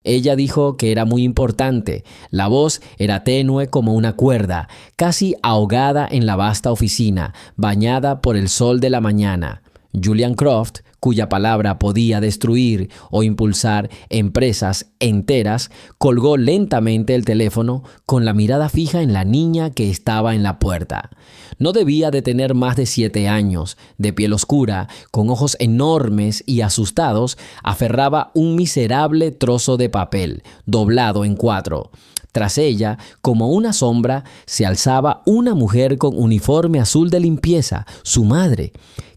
Ella dijo que era muy importante. La voz era tenue como una cuerda, casi ahogada en la vasta oficina, bañada por el sol de la mañana. Julian Croft, cuya palabra podía destruir o impulsar empresas enteras, colgó lentamente el teléfono con la mirada fija en la niña que estaba en la puerta. No debía de tener más de 7 años, de piel oscura, con ojos enormes y asustados, aferraba un miserable trozo de papel, doblado en 4. Tras ella, como una sombra, se alzaba una mujer con uniforme azul de limpieza, su madre.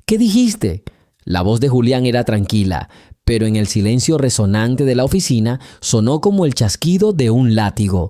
¿Qué dijiste? La voz de Julián era tranquila, pero en el silencio resonante de la oficina sonó como el chasquido de un látigo.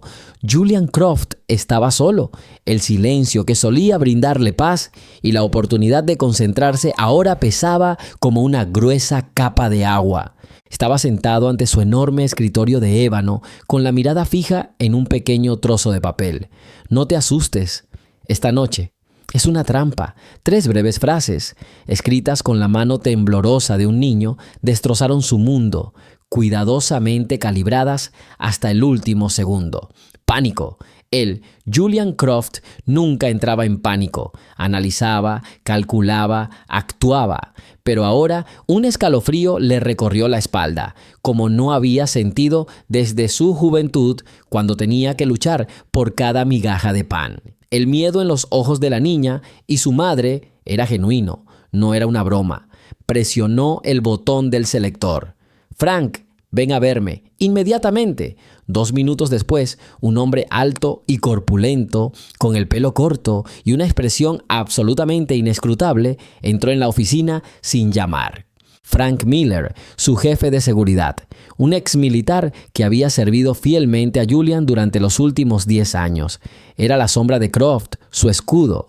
Julian Croft estaba solo. El silencio que solía brindarle paz y la oportunidad de concentrarse ahora pesaba como una gruesa capa de agua. Estaba sentado ante su enorme escritorio de ébano, con la mirada fija en un pequeño trozo de papel. No te asustes. Esta noche es una trampa. 3 breves frases, escritas con la mano temblorosa de un niño, destrozaron su mundo, cuidadosamente calibradas hasta el último segundo. Pánico. Él, Julian Croft, nunca entraba en pánico. Analizaba, calculaba, actuaba. Pero ahora un escalofrío le recorrió la espalda, como no había sentido desde su juventud, cuando tenía que luchar por cada migaja de pan. El miedo en los ojos de la niña y su madre era genuino, no era una broma. Presionó el botón del selector. «Frank, ven a verme, inmediatamente». 2 minutos después, un hombre alto y corpulento, con el pelo corto y una expresión absolutamente inescrutable, entró en la oficina sin llamar. Frank Miller, su jefe de seguridad, un exmilitar que había servido fielmente a Julian durante los últimos 10 años. Era la sombra de Croft, su escudo.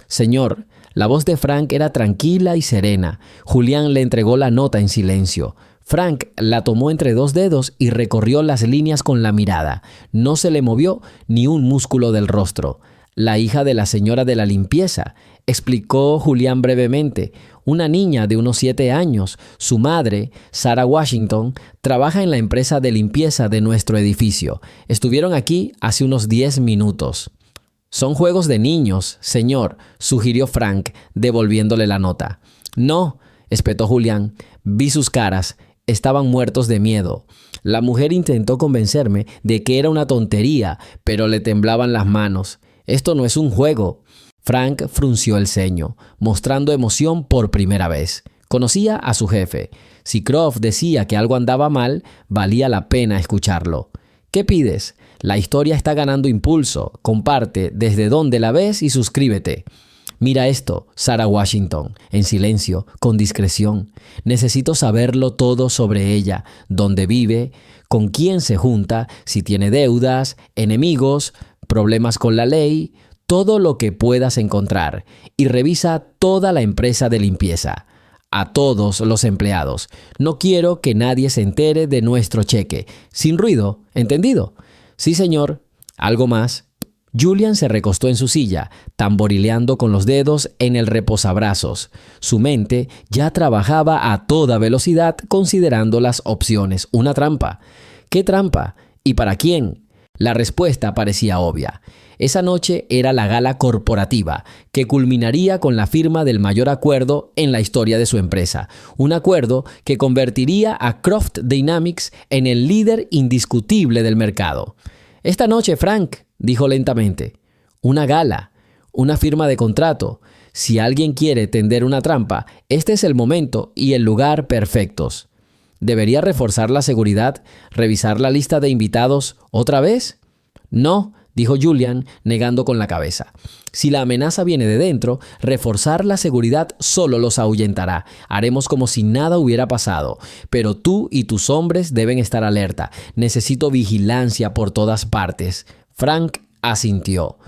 «Señor», la voz de Frank era tranquila y serena. Julian le entregó la nota en silencio. Frank la tomó entre 2 dedos y recorrió las líneas con la mirada. No se le movió ni un músculo del rostro. «La hija de la señora de la limpieza», explicó Julián brevemente. «Una niña de unos 7 años. Su madre, Sarah Washington, trabaja en la empresa de limpieza de nuestro edificio. Estuvieron aquí hace unos 10 minutos». «Son juegos de niños, señor», sugirió Frank, devolviéndole la nota. «No», espetó Julián. «Vi sus caras. Estaban muertos de miedo». La mujer intentó convencerme de que era una tontería, pero le temblaban las manos. «Esto no es un juego». Frank frunció el ceño, mostrando emoción por primera vez. Conocía a su jefe. Si Croft decía que algo andaba mal, valía la pena escucharlo. «¿Qué pides? La historia está ganando impulso. Comparte desde dónde la ves y suscríbete». «Mira esto, Sarah Washington», en silencio, con discreción. «Necesito saberlo todo sobre ella, dónde vive, con quién se junta, si tiene deudas, enemigos, problemas con la ley, todo lo que puedas encontrar. Y revisa toda la empresa de limpieza. A todos los empleados. No quiero que nadie se entere de nuestro cheque. Sin ruido, ¿entendido?». «Sí, señor». «¿Algo más?». Julian se recostó en su silla, tamborileando con los dedos en el reposabrazos. Su mente ya trabajaba a toda velocidad considerando las opciones. ¿Una trampa? ¿Qué trampa? ¿Y para quién? La respuesta parecía obvia. Esa noche era la gala corporativa, que culminaría con la firma del mayor acuerdo en la historia de su empresa. Un acuerdo que convertiría a Croft Dynamics en el líder indiscutible del mercado. «Esta noche, Frank», dijo lentamente. «Una gala, una firma de contrato. Si alguien quiere tender una trampa, este es el momento y el lugar perfectos». «¿Debería reforzar la seguridad? ¿Revisar la lista de invitados otra vez?». «No», dijo Julian, negando con la cabeza. «Si la amenaza viene de dentro, reforzar la seguridad solo los ahuyentará. Haremos como si nada hubiera pasado. Pero tú y tus hombres deben estar alerta. Necesito vigilancia por todas partes». Frank asintió.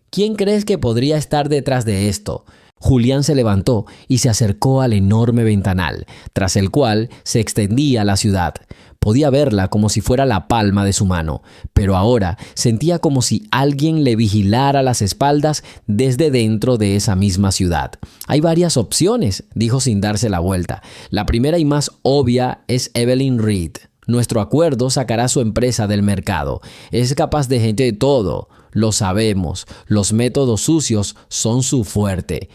«¿Quién crees que podría estar detrás de esto?». Julián se levantó y se acercó al enorme ventanal, tras el cual se extendía la ciudad. Podía verla como si fuera la palma de su mano, pero ahora sentía como si alguien le vigilara las espaldas desde dentro de esa misma ciudad. «Hay varias opciones», dijo sin darse la vuelta. «La primera y más obvia es Evelyn Reed». Nuestro acuerdo sacará su empresa del mercado. Es capaz de gente de todo. Lo sabemos. Los métodos sucios son su fuerte.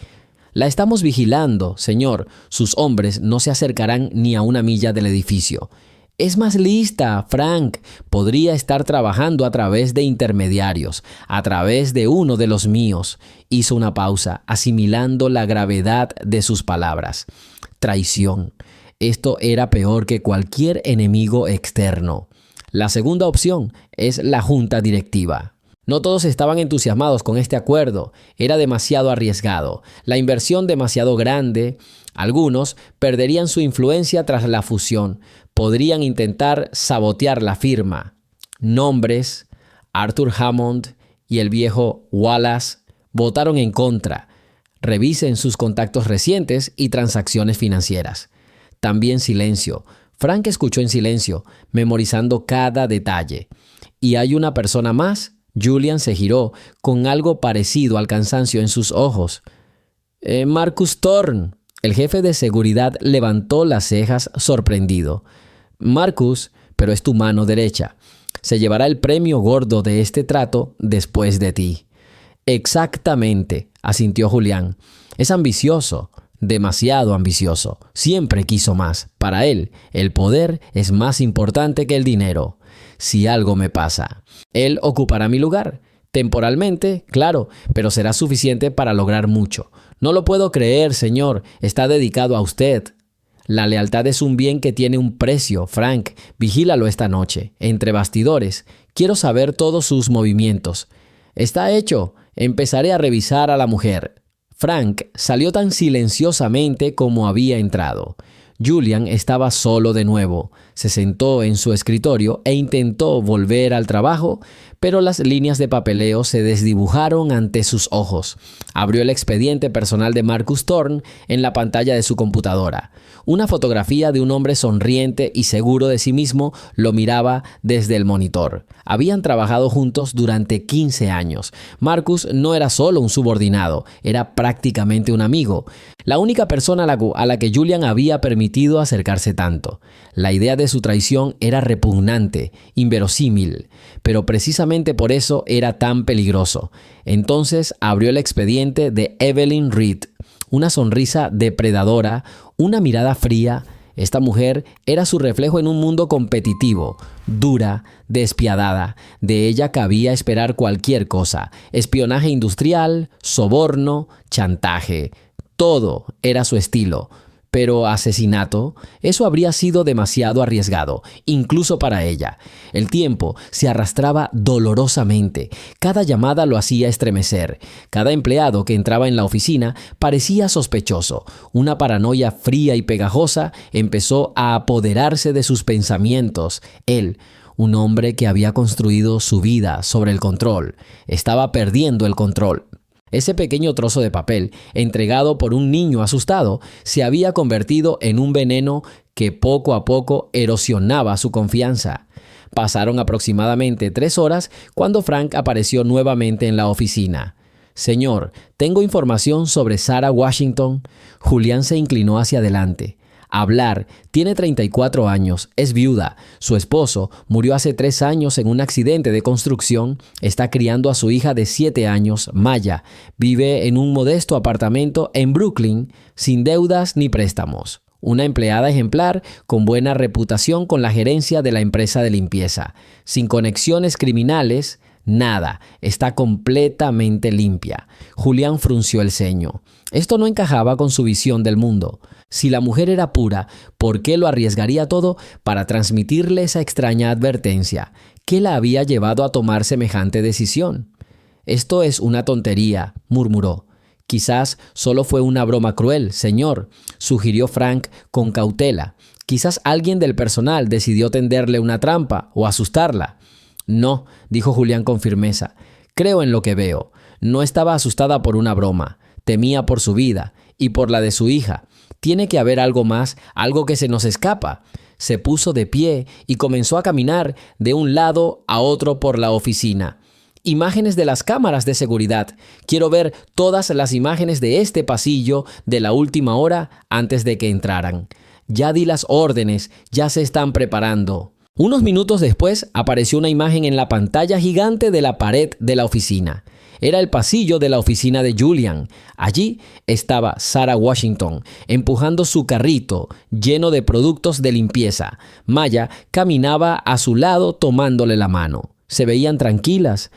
La estamos vigilando, señor. Sus hombres no se acercarán ni a una milla del edificio. Es más lista, Frank. Podría estar trabajando a través de intermediarios, a través de uno de los míos. Hizo una pausa, asimilando la gravedad de sus palabras. Traición. Esto era peor que cualquier enemigo externo. La segunda opción es la junta directiva. No todos estaban entusiasmados con este acuerdo. Era demasiado arriesgado, la inversión demasiado grande. Algunos perderían su influencia tras la fusión. Podrían intentar sabotear la firma. Nombres, Arthur Hammond y el viejo Wallace votaron en contra. Revisen sus contactos recientes y transacciones financieras. También silencio. Frank escuchó en silencio, memorizando cada detalle. ¿Y hay una persona más? Julian se giró, con algo parecido al cansancio en sus ojos. Marcus Thorne. El jefe de seguridad levantó las cejas sorprendido. Marcus, pero es tu mano derecha. Se llevará el premio gordo de este trato después de ti. Exactamente, asintió Julián. Es ambicioso. Demasiado ambicioso. Siempre quiso más. Para él, el poder es más importante que el dinero. Si algo me pasa, él ocupará mi lugar. Temporalmente, claro, pero será suficiente para lograr mucho. No lo puedo creer, señor. Está dedicado a usted. La lealtad es un bien que tiene un precio, Frank. Vigílalo esta noche. Entre bastidores. Quiero saber todos sus movimientos. Está hecho. Empezaré a revisar a la mujer. Frank salió tan silenciosamente como había entrado. Julian estaba solo de nuevo. Se sentó en su escritorio e intentó volver al trabajo, pero las líneas de papeleo se desdibujaron ante sus ojos. Abrió el expediente personal de Marcus Thorne en la pantalla de su computadora. Una fotografía de un hombre sonriente y seguro de sí mismo lo miraba desde el monitor. Habían trabajado juntos durante 15 años. Marcus no era solo un subordinado, era prácticamente un amigo. La única persona a la que Julian había permitido acercarse tanto. La idea de su traición era repugnante, inverosímil, pero precisamente por eso era tan peligroso. Entonces abrió el expediente de Evelyn Reed. Una sonrisa depredadora, una mirada fría. Esta mujer era su reflejo en un mundo competitivo, dura, despiadada. De ella cabía esperar cualquier cosa: espionaje industrial, soborno, chantaje. Todo era su estilo. Pero asesinato, eso habría sido demasiado arriesgado, incluso para ella. El tiempo se arrastraba dolorosamente. Cada llamada lo hacía estremecer. Cada empleado que entraba en la oficina parecía sospechoso. Una paranoia fría y pegajosa empezó a apoderarse de sus pensamientos. Él, un hombre que había construido su vida sobre el control, estaba perdiendo el control. Ese pequeño trozo de papel, entregado por un niño asustado, se había convertido en un veneno que poco a poco erosionaba su confianza. Pasaron aproximadamente 3 horas cuando Frank apareció nuevamente en la oficina. «Señor, tengo información sobre Sarah Washington». Julián se inclinó hacia adelante. Hablar. Tiene 34 años, es viuda. Su esposo murió hace 3 años en un accidente de construcción. Está criando a su hija de 7 años, Maya. Vive en un modesto apartamento en Brooklyn, sin deudas ni préstamos. Una empleada ejemplar con buena reputación con la gerencia de la empresa de limpieza. Sin conexiones criminales, nada. Está completamente limpia. Julián frunció el ceño. Esto no encajaba con su visión del mundo. Si la mujer era pura, ¿por qué lo arriesgaría todo para transmitirle esa extraña advertencia? ¿Qué la había llevado a tomar semejante decisión? «Esto es una tontería», murmuró. «Quizás solo fue una broma cruel, señor», sugirió Frank con cautela. «Quizás alguien del personal decidió tenderle una trampa o asustarla». «No», dijo Julián con firmeza. «Creo en lo que veo. No estaba asustada por una broma. Temía por su vida y por la de su hija. Tiene que haber algo más, algo que se nos escapa». Se puso de pie y comenzó a caminar de un lado a otro por la oficina. «Imágenes de las cámaras de seguridad. Quiero ver todas las imágenes de este pasillo de la última hora antes de que entraran. Ya di las órdenes, ya se están preparando». Unos minutos después apareció una imagen en la pantalla gigante de la pared de la oficina. Era el pasillo de la oficina de Julian. Allí estaba Sarah Washington, empujando su carrito lleno de productos de limpieza. Maya caminaba a su lado tomándole la mano. Se veían tranquilas.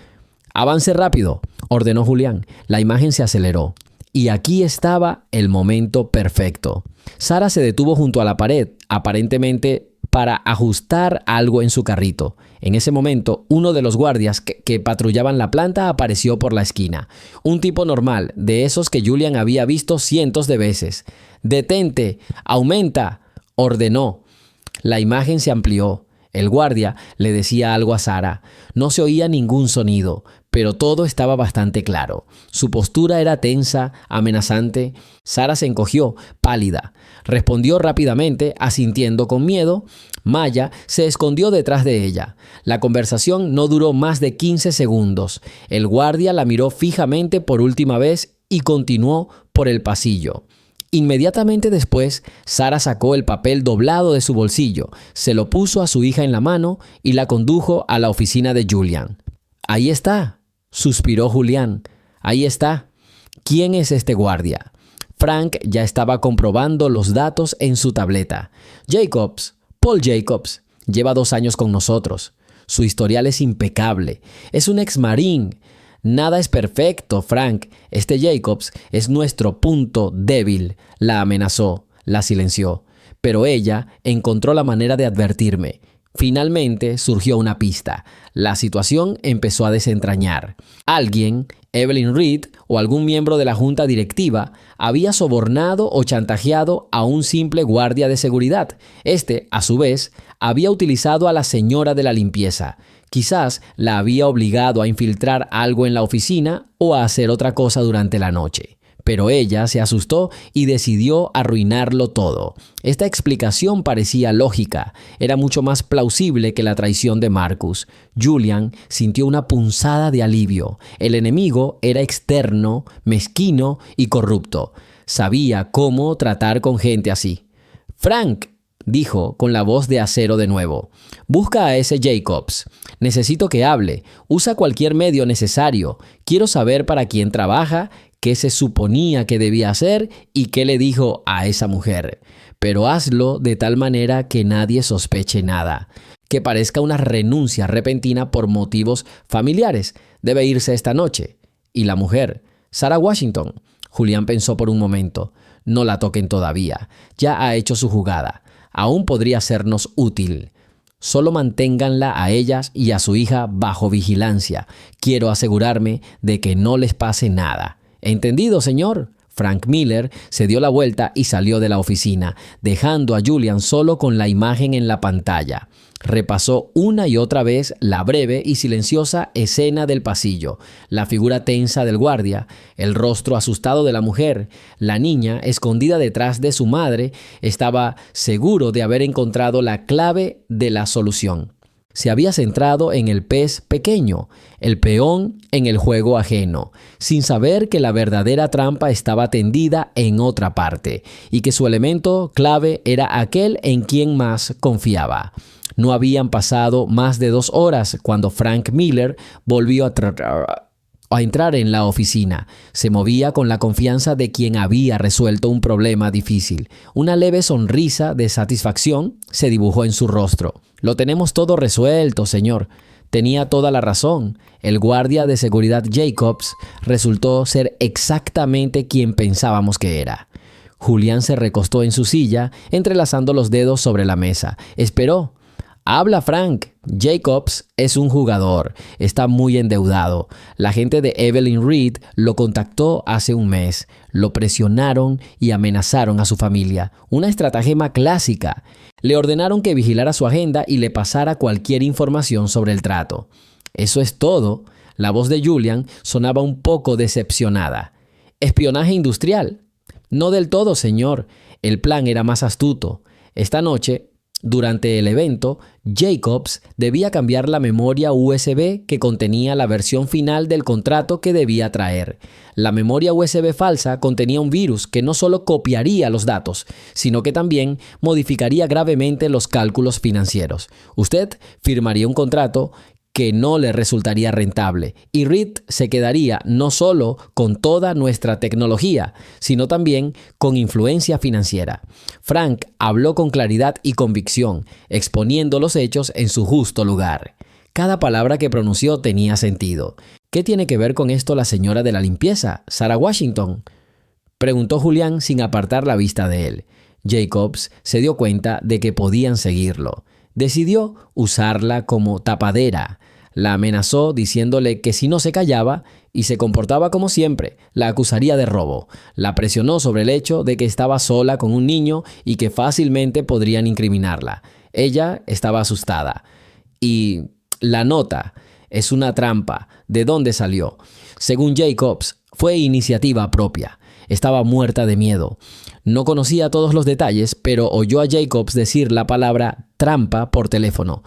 «Avance rápido», ordenó Julian. La imagen se aceleró. Y aquí estaba el momento perfecto. Sarah se detuvo junto a la pared, aparentemente para ajustar algo en su carrito. En ese momento, uno de los guardias que patrullaban la planta apareció por la esquina. Un tipo normal, de esos que Julian había visto cientos de veces. «Detente, aumenta», ordenó. La imagen se amplió. El guardia le decía algo a Sarah. No se oía ningún sonido, pero todo estaba bastante claro. Su postura era tensa, amenazante. Sarah se encogió, pálida. Respondió rápidamente, asintiendo con miedo. Maya se escondió detrás de ella. La conversación no duró más de 15 segundos. El guardia la miró fijamente por última vez y continuó por el pasillo. Inmediatamente después, Sarah sacó el papel doblado de su bolsillo, se lo puso a su hija en la mano y la condujo a la oficina de Julian. «Ahí está», suspiró Julián. «Ahí está. ¿Quién es este guardia?» Frank ya estaba comprobando los datos en su tableta. «Jacobs, Paul Jacobs, lleva 2 años con nosotros. Su historial es impecable. Es un ex-marín. Nada es perfecto, Frank. Este Jacobs es nuestro punto débil», la amenazó, la silenció. Pero ella encontró la manera de advertirme. Finalmente surgió una pista. La situación empezó a desentrañar. Alguien, Evelyn Reed o algún miembro de la junta directiva, había sobornado o chantajeado a un simple guardia de seguridad. Este, a su vez, había utilizado a la señora de la limpieza. Quizás la había obligado a infiltrar algo en la oficina o a hacer otra cosa durante la noche. Pero ella se asustó y decidió arruinarlo todo. Esta explicación parecía lógica. Era mucho más plausible que la traición de Marcus. Julian sintió una punzada de alivio. El enemigo era externo, mezquino y corrupto. Sabía cómo tratar con gente así. «Frank», dijo con la voz de acero de nuevo, «busca a ese Jacobs. Necesito que hable. Usa cualquier medio necesario. Quiero saber para quién trabaja, qué se suponía que debía hacer y qué le dijo a esa mujer. Pero hazlo de tal manera que nadie sospeche nada. Que parezca una renuncia repentina por motivos familiares. Debe irse esta noche». Y la mujer, Sarah Washington. Julián pensó por un momento. No la toquen todavía. Ya ha hecho su jugada. Aún podría sernos útil. Solo manténganla a ellas y a su hija bajo vigilancia. Quiero asegurarme de que no les pase nada. «¿Entendido, señor?» Frank Miller se dio la vuelta y salió de la oficina, dejando a Julian solo con la imagen en la pantalla. Repasó una y otra vez la breve y silenciosa escena del pasillo, la figura tensa del guardia, el rostro asustado de la mujer. La niña, escondida detrás de su madre, estaba seguro de haber encontrado la clave de la solución. Se había centrado en el pez pequeño, el peón en el juego ajeno, sin saber que la verdadera trampa estaba tendida en otra parte y que su elemento clave era aquel en quien más confiaba. No habían pasado más de 2 horas cuando Frank Miller volvió a entrar en la oficina. Se movía con la confianza de quien había resuelto un problema difícil. Una leve sonrisa de satisfacción se dibujó en su rostro. «Lo tenemos todo resuelto, señor». Tenía toda la razón. El guardia de seguridad Jacobs resultó ser exactamente quien pensábamos que era. Julián se recostó en su silla, entrelazando los dedos sobre la mesa. Esperó. «Habla, Frank. Jacobs es un jugador. Está muy endeudado. La gente de Evelyn Reed lo contactó hace un mes. Lo presionaron y amenazaron a su familia. Una estratagema clásica. Le ordenaron que vigilara su agenda y le pasara cualquier información sobre el trato». «Eso es todo». La voz de Julian sonaba un poco decepcionada. «¿Espionaje industrial?» «No del todo, señor. El plan era más astuto. Esta noche Durante el evento, Jacobs debía cambiar la memoria USB que contenía la versión final del contrato que debía traer. La memoria USB falsa contenía un virus que no solo copiaría los datos, sino que también modificaría gravemente los cálculos financieros. Usted firmaría un contrato que no le resultaría rentable, y Reed se quedaría no solo con toda nuestra tecnología, sino también con influencia financiera. Frank habló con claridad y convicción, exponiendo los hechos en su justo lugar. Cada palabra que pronunció tenía sentido. ¿Qué tiene que ver con esto la señora de la limpieza, Sarah Washington?, preguntó Julián sin apartar la vista de él. Jacobs se dio cuenta de que podían seguirlo. Decidió usarla como tapadera. La amenazó diciéndole que si no se callaba y se comportaba como siempre, la acusaría de robo. La presionó sobre el hecho de que estaba sola con un niño y que fácilmente podrían incriminarla. Ella estaba asustada. Y la nota es una trampa. ¿De dónde salió? Según Jacobs, fue iniciativa propia. Estaba muerta de miedo. No conocía todos los detalles, pero oyó a Jacobs decir la palabra trampa por teléfono.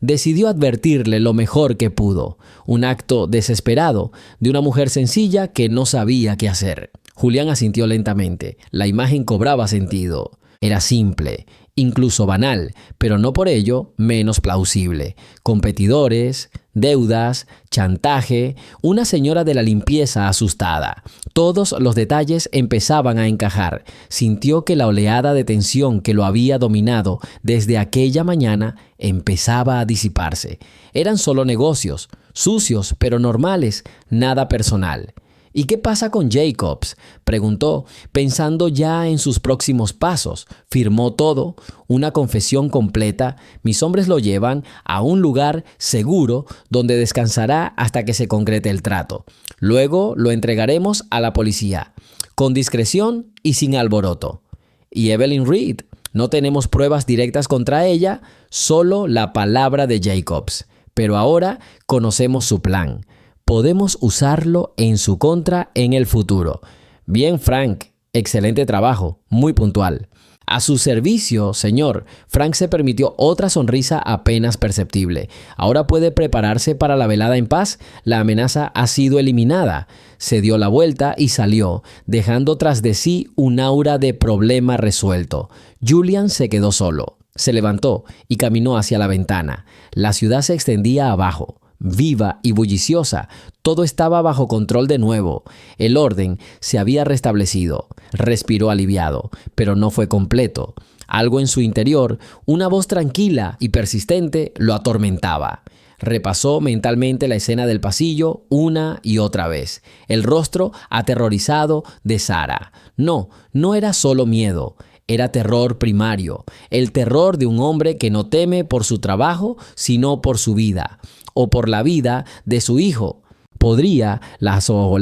Decidió advertirle lo mejor que pudo. Un acto desesperado de una mujer sencilla que no sabía qué hacer. Julián asintió lentamente. La imagen cobraba sentido. Era simple, incluso banal, pero no por ello menos plausible. Competidores, deudas, chantaje, una señora de la limpieza asustada. Todos los detalles empezaban a encajar. Sintió que la oleada de tensión que lo había dominado desde aquella mañana empezaba a disiparse. Eran solo negocios, sucios pero normales, nada personal. ¿Y qué pasa con Jacobs?, preguntó, pensando ya en sus próximos pasos. Firmó todo, una confesión completa. Mis hombres lo llevan a un lugar seguro donde descansará hasta que se concrete el trato. Luego lo entregaremos a la policía, con discreción y sin alboroto. ¿Y Evelyn Reed? No tenemos pruebas directas contra ella, solo la palabra de Jacobs. Pero ahora conocemos su plan. Podemos usarlo en su contra en el futuro. Bien, Frank. Excelente trabajo. Muy puntual. A su servicio, señor. Frank se permitió otra sonrisa apenas perceptible. Ahora puede prepararse para la velada en paz. La amenaza ha sido eliminada. Se dio la vuelta y salió, dejando tras de sí un aura de problema resuelto. Julian se quedó solo. Se levantó y caminó hacia la ventana. La ciudad se extendía abajo, viva y bulliciosa. Todo estaba bajo control de nuevo. El orden se había restablecido. Respiró aliviado, pero no fue completo. Algo en su interior, una voz tranquila y persistente, lo atormentaba. Repasó mentalmente la escena del pasillo una y otra vez. El rostro aterrorizado de Sarah. No era solo miedo. Era terror primario. El terror de un hombre que no teme por su trabajo, sino por su vida. O por la vida de su hijo. ¿Podría la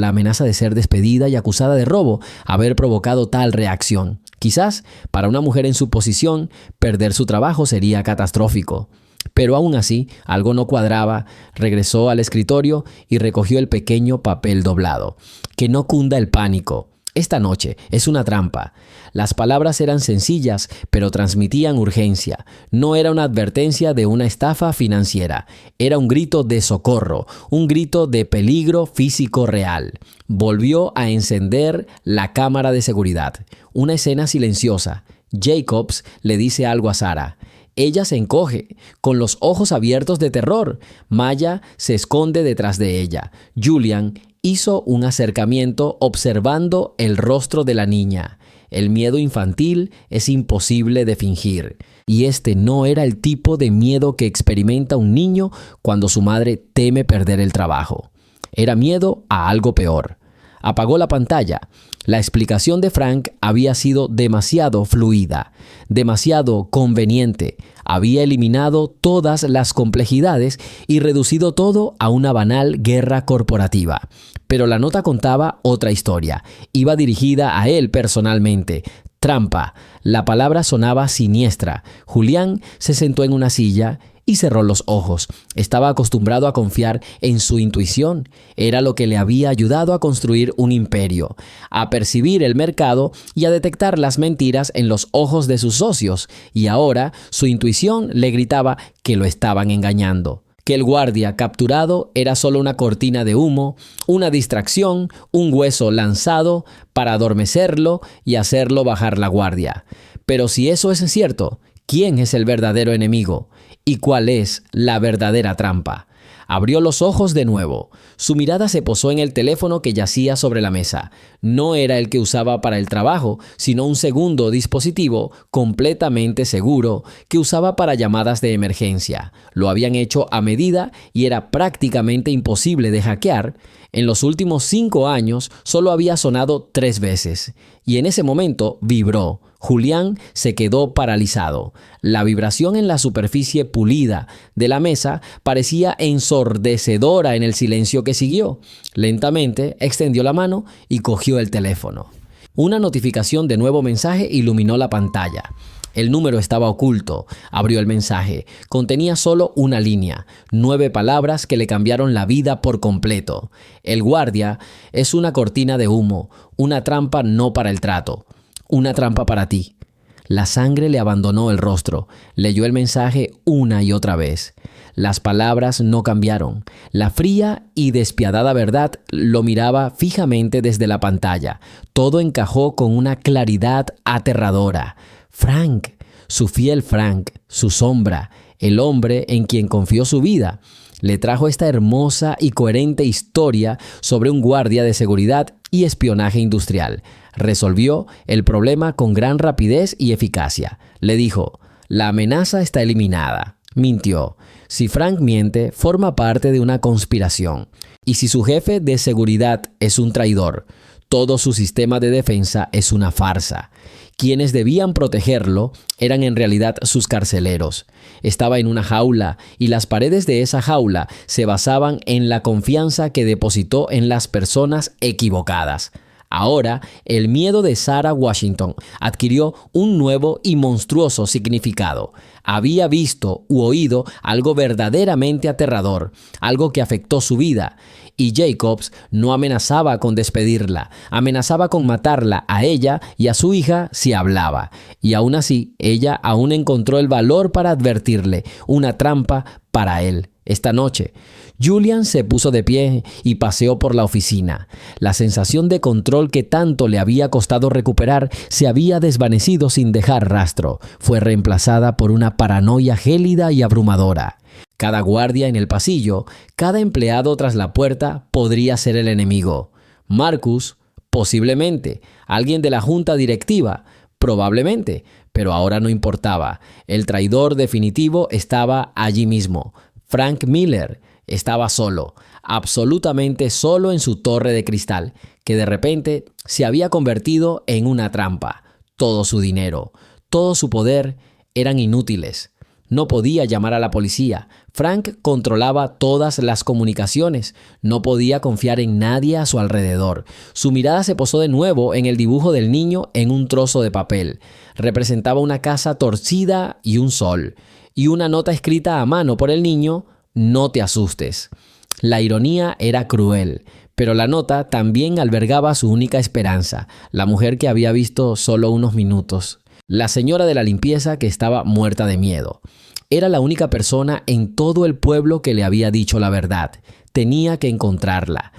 amenaza de ser despedida y acusada de robo haber provocado tal reacción? Quizás, para una mujer en su posición, perder su trabajo sería catastrófico. Pero aún así, algo no cuadraba. Regresó al escritorio y recogió el pequeño papel doblado. Que no cunda el pánico. Esta noche es una trampa. Las palabras eran sencillas, pero transmitían urgencia. No era una advertencia de una estafa financiera. Era un grito de socorro, un grito de peligro físico real. Volvió a encender la cámara de seguridad. Una escena silenciosa. Jacobs le dice algo a Sarah. Ella se encoge, con los ojos abiertos de terror. Maya se esconde detrás de ella. Julian hizo un acercamiento observando el rostro de la niña. El miedo infantil es imposible de fingir. Y este no era el tipo de miedo que experimenta un niño cuando su madre teme perder el trabajo. Era miedo a algo peor. Apagó la pantalla. La explicación de Frank había sido demasiado fluida, demasiado conveniente. Había eliminado todas las complejidades y reducido todo a una banal guerra corporativa. Pero la nota contaba otra historia. Iba dirigida a él personalmente. Trampa. La palabra sonaba siniestra. Julián se sentó en una silla y cerró los ojos. Estaba acostumbrado a confiar en su intuición. Era lo que le había ayudado a construir un imperio, a percibir el mercado y a detectar las mentiras en los ojos de sus socios. Y ahora su intuición le gritaba que lo estaban engañando, que el guardia capturado era solo una cortina de humo, una distracción, un hueso lanzado para adormecerlo y hacerlo bajar la guardia. Pero si eso es cierto, ¿quién es el verdadero enemigo? ¿Y cuál es la verdadera trampa? Abrió los ojos de nuevo. Su mirada se posó en el teléfono que yacía sobre la mesa. No era el que usaba para el trabajo, sino un segundo dispositivo completamente seguro que usaba para llamadas de emergencia. Lo habían hecho a medida y era prácticamente imposible de hackear. En los últimos 5 años solo había sonado 3 veces. Y en ese momento vibró. Julián se quedó paralizado. La vibración en la superficie pulida de la mesa parecía ensordecedora en el silencio que siguió. Lentamente extendió la mano y cogió el teléfono. Una notificación de nuevo mensaje iluminó la pantalla. El número estaba oculto. Abrió el mensaje. Contenía solo una línea, 9 palabras que le cambiaron la vida por completo. El guardia es una cortina de humo, una trampa no para el trato. Una trampa para ti. La sangre le abandonó el rostro. Leyó el mensaje una y otra vez. Las palabras no cambiaron. La fría y despiadada verdad lo miraba fijamente desde la pantalla. Todo encajó con una claridad aterradora. Frank, su fiel Frank, su sombra, el hombre en quien confió su vida, le trajo esta hermosa y coherente historia sobre un guardia de seguridad y espionaje industrial. Resolvió el problema con gran rapidez y eficacia. Le dijo, la amenaza está eliminada. Mintió. Si Frank miente, forma parte de una conspiración. Y si su jefe de seguridad es un traidor, todo su sistema de defensa es una farsa. Quienes debían protegerlo eran en realidad sus carceleros. Estaba en una jaula y las paredes de esa jaula se basaban en la confianza que depositó en las personas equivocadas. Ahora, el miedo de Sarah Washington adquirió un nuevo y monstruoso significado. Había visto u oído algo verdaderamente aterrador, algo que afectó su vida. Y Jacobs no amenazaba con despedirla, amenazaba con matarla a ella y a su hija si hablaba. Y aún así, ella aún encontró el valor para advertirle, una trampa para él. Esta noche, Julian se puso de pie y paseó por la oficina. La sensación de control que tanto le había costado recuperar se había desvanecido sin dejar rastro. Fue reemplazada por una paranoia gélida y abrumadora. Cada guardia en el pasillo, cada empleado tras la puerta podría ser el enemigo. Marcus, posiblemente. Alguien de la junta directiva, probablemente. Pero ahora no importaba. El traidor definitivo estaba allí mismo. Frank Miller estaba solo, absolutamente solo en su torre de cristal, que de repente se había convertido en una trampa. Todo su dinero, todo su poder eran inútiles. No podía llamar a la policía. Frank controlaba todas las comunicaciones. No podía confiar en nadie a su alrededor. Su mirada se posó de nuevo en el dibujo del niño en un trozo de papel. Representaba una casa torcida y un sol. Y una nota escrita a mano por el niño, no te asustes. La ironía era cruel, pero la nota también albergaba su única esperanza, la mujer que había visto solo unos minutos. La señora de la limpieza que estaba muerta de miedo. Era la única persona en todo el pueblo que le había dicho la verdad. Tenía que encontrarla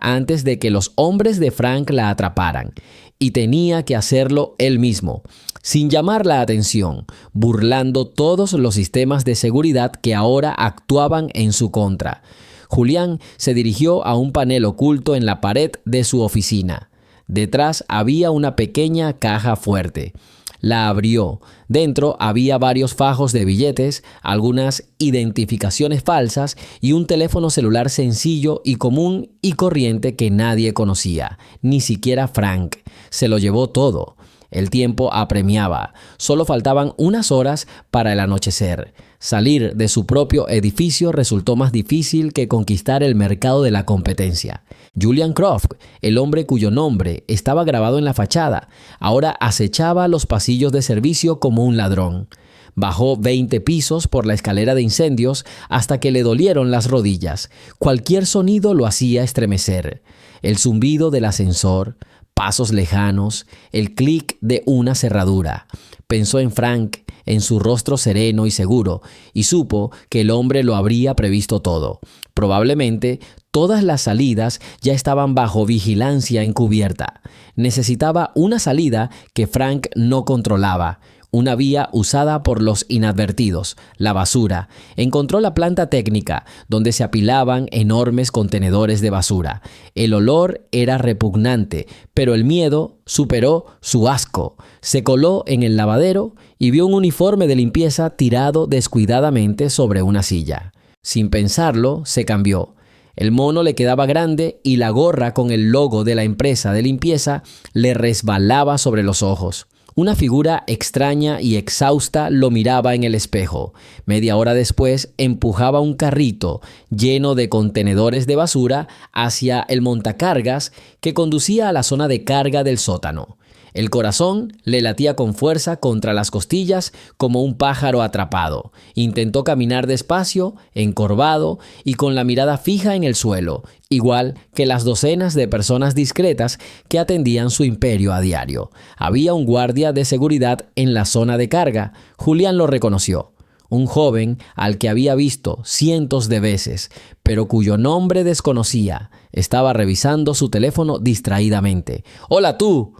antes de que los hombres de Frank la atraparan. Y tenía que hacerlo él mismo, sin llamar la atención, burlando todos los sistemas de seguridad que ahora actuaban en su contra. Julián se dirigió a un panel oculto en la pared de su oficina. Detrás había una pequeña caja fuerte. La abrió. Dentro había varios fajos de billetes, algunas identificaciones falsas y un teléfono celular sencillo y común y corriente que nadie conocía, ni siquiera Frank. Se lo llevó todo. El tiempo apremiaba. Solo faltaban unas horas para el anochecer. Salir de su propio edificio resultó más difícil que conquistar el mercado de la competencia. Julian Croft, el hombre cuyo nombre estaba grabado en la fachada, ahora acechaba los pasillos de servicio como un ladrón. Bajó 20 pisos por la escalera de incendios hasta que le dolieron las rodillas. Cualquier sonido lo hacía estremecer. El zumbido del ascensor, pasos lejanos, el clic de una cerradura. Pensó en Frank, en su rostro sereno y seguro, y supo que el hombre lo habría previsto todo. Probablemente todas las salidas ya estaban bajo vigilancia encubierta. Necesitaba una salida que Frank no controlaba. Una vía usada por los inadvertidos, la basura. Encontró la planta técnica, donde se apilaban enormes contenedores de basura. El olor era repugnante, pero el miedo superó su asco. Se coló en el lavadero y vio un uniforme de limpieza tirado descuidadamente sobre una silla. Sin pensarlo, se cambió. El mono le quedaba grande y la gorra con el logo de la empresa de limpieza le resbalaba sobre los ojos. Una figura extraña y exhausta lo miraba en el espejo. Media hora después empujaba un carrito lleno de contenedores de basura hacia el montacargas que conducía a la zona de carga del sótano. El corazón le latía con fuerza contra las costillas como un pájaro atrapado. Intentó caminar despacio, encorvado y con la mirada fija en el suelo, igual que las docenas de personas discretas que atendían su imperio a diario. Había un guardia de seguridad en la zona de carga. Julián lo reconoció. Un joven al que había visto cientos de veces, pero cuyo nombre desconocía. Estaba revisando su teléfono distraídamente. «¡Hola tú!»,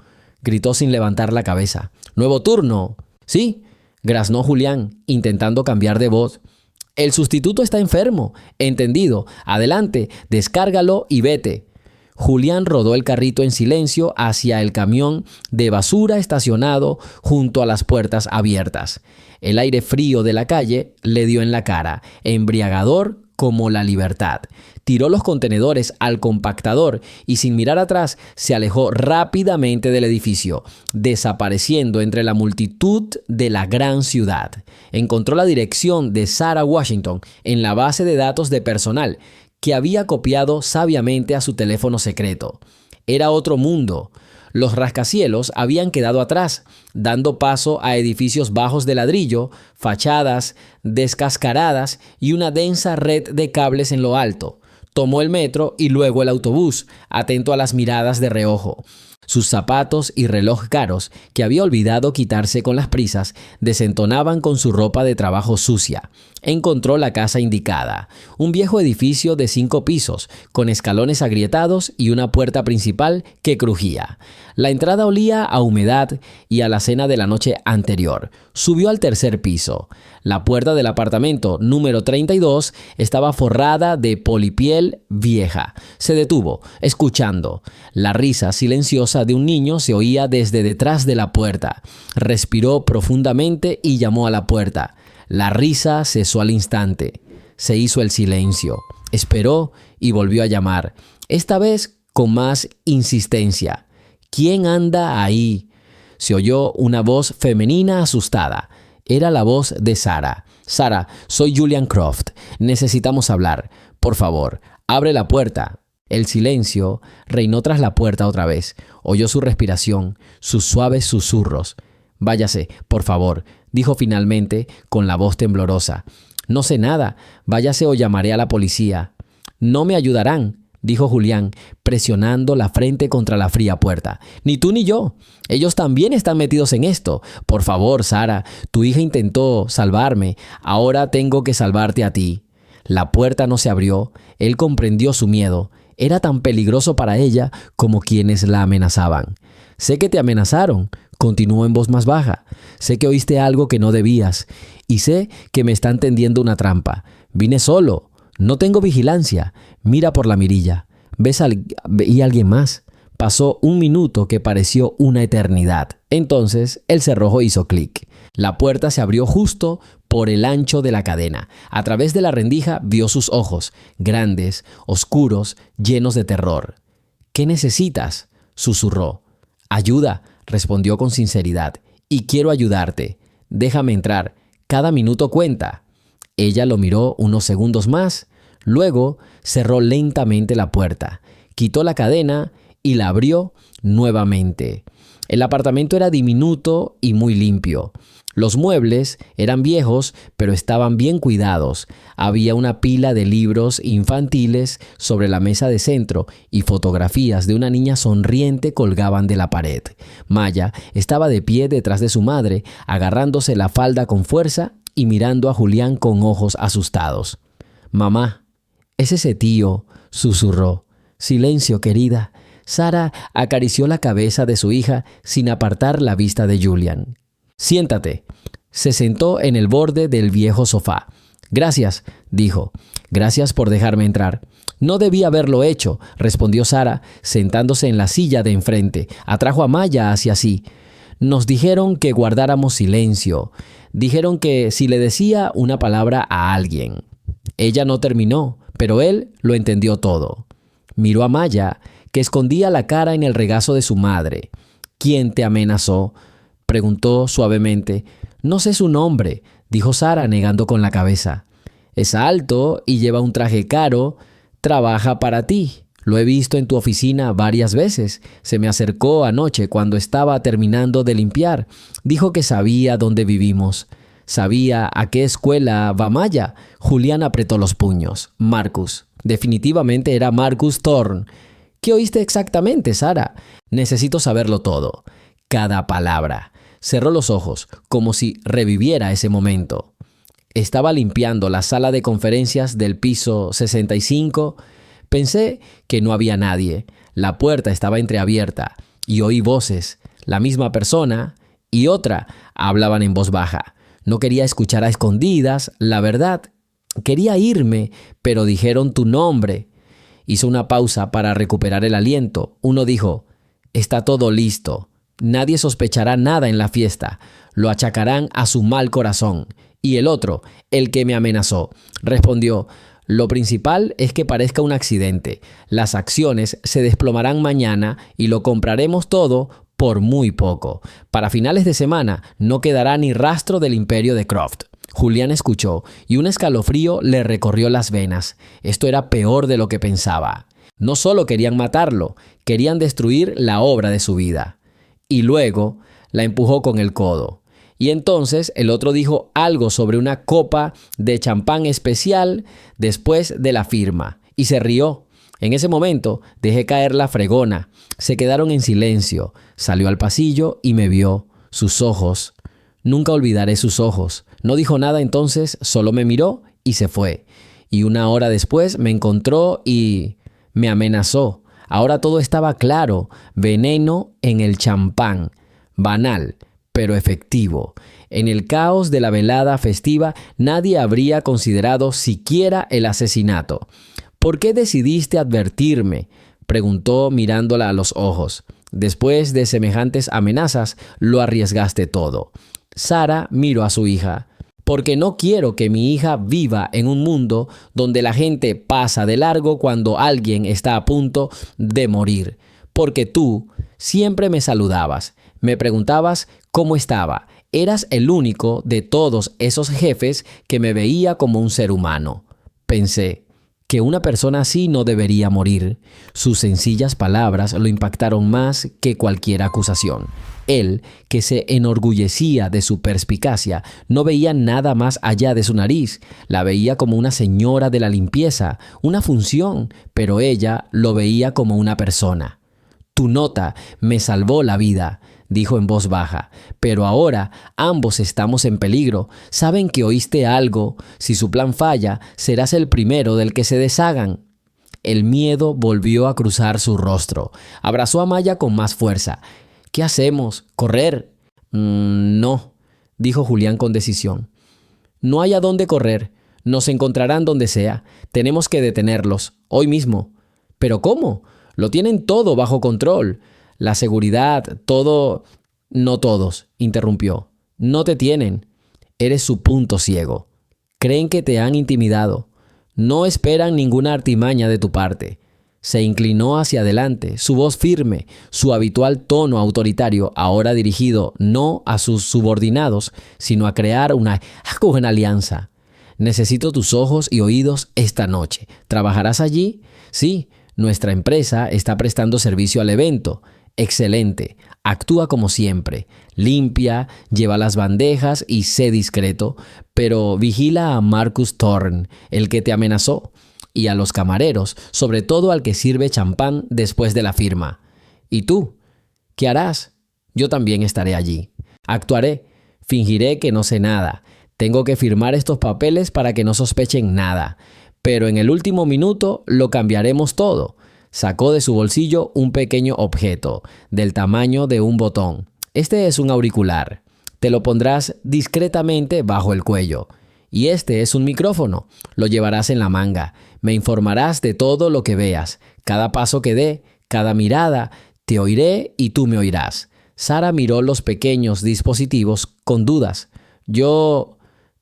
gritó sin levantar la cabeza. «¿Nuevo turno?» «Sí», graznó Julián, intentando cambiar de voz. «El sustituto está enfermo». «Entendido. Adelante, descárgalo y vete». Julián rodó el carrito en silencio hacia el camión de basura estacionado junto a las puertas abiertas. El aire frío de la calle le dio en la cara, embriagador como la libertad. Tiró los contenedores al compactador y sin mirar atrás se alejó rápidamente del edificio, desapareciendo entre la multitud de la gran ciudad. Encontró la dirección de Sarah Washington en la base de datos de personal que había copiado sabiamente a su teléfono secreto. Era otro mundo. Los rascacielos habían quedado atrás, dando paso a edificios bajos de ladrillo, fachadas descascaradas y una densa red de cables en lo alto. Tomó el metro y luego el autobús, atento a las miradas de reojo. Sus zapatos y reloj caros, que había olvidado quitarse con las prisas, desentonaban con su ropa de trabajo sucia. Encontró la casa indicada, un viejo edificio de 5 pisos, con escalones agrietados y una puerta principal que crujía. La entrada olía a humedad y a la cena de la noche anterior. Subió al tercer piso. La puerta del apartamento número 32 estaba forrada de polipiel vieja. Se detuvo, escuchando. La risa silenciosa de un niño se oía desde detrás de la puerta. Respiró profundamente y llamó a la puerta. La risa cesó al instante. Se hizo el silencio. Esperó y volvió a llamar, esta vez con más insistencia. «¿Quién anda ahí?». Se oyó una voz femenina asustada. Era la voz de Sarah. «Sarah, soy Julian Croft. Necesitamos hablar. Por favor, abre la puerta». El silencio reinó tras la puerta otra vez. Oyó su respiración, sus suaves susurros. «Váyase, por favor», dijo finalmente con la voz temblorosa. «No sé nada. Váyase o llamaré a la policía». «No me ayudarán», dijo Julián, presionando la frente contra la fría puerta. «Ni tú ni yo. Ellos también están metidos en esto. Por favor, Sarah, tu hija intentó salvarme. Ahora tengo que salvarte a ti». La puerta no se abrió. Él comprendió su miedo. Era tan peligroso para ella como quienes la amenazaban. «Sé que te amenazaron», continuó en voz más baja. «Sé que oíste algo que no debías y sé que me están tendiendo una trampa. Vine solo. No tengo vigilancia. Mira por la mirilla. ¿Ves a alguien más?» Pasó un minuto que pareció una eternidad. Entonces el cerrojo hizo clic. La puerta se abrió justo por el ancho de la cadena. A través de la rendija vio sus ojos, grandes, oscuros, llenos de terror. «¿Qué necesitas?», susurró. «Ayuda», respondió con sinceridad. «Y quiero ayudarte. Déjame entrar. Cada minuto cuenta». Ella lo miró unos segundos más. Luego cerró lentamente la puerta, quitó la cadena y la abrió nuevamente. El apartamento era diminuto y muy limpio. Los muebles eran viejos, pero estaban bien cuidados. Había una pila de libros infantiles sobre la mesa de centro y fotografías de una niña sonriente colgaban de la pared. Maya estaba de pie detrás de su madre, agarrándose la falda con fuerza y mirando a Julián con ojos asustados. «Mamá, es ese tío», susurró. «Silencio, querida». Sara acarició la cabeza de su hija sin apartar la vista de Julián. «Siéntate». Se sentó en el borde del viejo sofá. «Gracias», dijo. «Gracias por dejarme entrar». «No debí haberlo hecho», respondió Sara, sentándose en la silla de enfrente. Atrajo a Maya hacia sí. «Nos dijeron que guardáramos silencio. Dijeron que si le decía una palabra a alguien». Ella no terminó, pero él lo entendió todo. Miró a Maya, que escondía la cara en el regazo de su madre. «¿Quién te amenazó?», preguntó suavemente. «No sé su nombre», dijo Sara negando con la cabeza. «Es alto y lleva un traje caro. Trabaja para ti. Lo he visto en tu oficina varias veces. Se me acercó anoche cuando estaba terminando de limpiar. Dijo que sabía dónde vivimos». «¿Sabía a qué escuela va Maya?». Julián apretó los puños. «Marcus». Definitivamente era Marcus Thorne. «¿Qué oíste exactamente, Sara?». «Necesito saberlo todo. Cada palabra». Cerró los ojos, como si reviviera ese momento. Estaba limpiando la sala de conferencias del piso 65. Pensé que no había nadie. La puerta estaba entreabierta y oí voces. La misma persona y otra hablaban en voz baja. No quería escuchar a escondidas, la verdad. Quería irme, pero dijeron tu nombre. Hizo una pausa para recuperar el aliento. Uno dijo, «Está todo listo. Nadie sospechará nada en la fiesta. Lo achacarán a su mal corazón». Y el otro, el que me amenazó, respondió, «Lo principal es que parezca un accidente. Las acciones se desplomarán mañana y lo compraremos todo por muy poco. Para finales de semana no quedará ni rastro del imperio de Croft». Julián escuchó y un escalofrío le recorrió las venas. Esto era peor de lo que pensaba. No solo querían matarlo, querían destruir la obra de su vida. Y luego la empujó con el codo. Y entonces el otro dijo algo sobre una copa de champán especial después de la firma. Y se rió. En ese momento dejé caer la fregona. Se quedaron en silencio. Salió al pasillo y me vio. Sus ojos. Nunca olvidaré sus ojos. No dijo nada entonces, solo me miró y se fue. Y una hora después me encontró y me amenazó. Ahora todo estaba claro. Veneno en el champán. Banal, pero efectivo. En el caos de la velada festiva, nadie habría considerado siquiera el asesinato. «¿Por qué decidiste advertirme?», preguntó mirándola a los ojos. «Después de semejantes amenazas, lo arriesgaste todo». Sara miró a su hija. «Porque no quiero que mi hija viva en un mundo donde la gente pasa de largo cuando alguien está a punto de morir. Porque tú siempre me saludabas, me preguntabas cómo estaba. Eras el único de todos esos jefes que me veía como un ser humano». Pensé que una persona así no debería morir. Sus sencillas palabras lo impactaron más que cualquier acusación. Él, que se enorgullecía de su perspicacia, no veía nada más allá de su nariz. La veía como una señora de la limpieza, una función, pero ella lo veía como una persona. «Tu nota me salvó la vida», dijo en voz baja, «pero ahora ambos estamos en peligro. Saben que oíste algo. Si su plan falla, serás el primero del que se deshagan». El miedo volvió a cruzar su rostro. Abrazó a Maya con más fuerza. «¿Qué hacemos? ¿Correr?» No», dijo Julián con decisión. «No hay a dónde correr. Nos encontrarán donde sea. Tenemos que detenerlos, hoy mismo». «¿Pero cómo? Lo tienen todo bajo control. La seguridad, todo...». «No todos», interrumpió. «No te tienen. Eres su punto ciego. Creen que te han intimidado. No esperan ninguna artimaña de tu parte». Se inclinó hacia adelante, su voz firme, su habitual tono autoritario, ahora dirigido no a sus subordinados, sino a crear una alianza. «Necesito tus ojos y oídos esta noche. ¿Trabajarás allí?» «Sí, nuestra empresa está prestando servicio al evento. Excelente. Actúa como siempre. Limpia, lleva las bandejas y sé discreto, pero vigila a Marcus Thorne, el que te amenazó, y a los camareros, sobre todo al que sirve champán después de la firma. ¿Y tú? ¿Qué harás? Yo también estaré allí. Actuaré. Fingiré que no sé nada. Tengo que firmar estos papeles para que no sospechen nada. Pero en el último minuto lo cambiaremos todo. Sacó de su bolsillo un pequeño objeto, del tamaño de un botón. Este es un auricular. Te lo pondrás discretamente bajo el cuello. Y este es un micrófono. Lo llevarás en la manga. Me informarás de todo lo que veas. Cada paso que dé, cada mirada, te oiré y tú me oirás. Sara miró los pequeños dispositivos con dudas. Yo...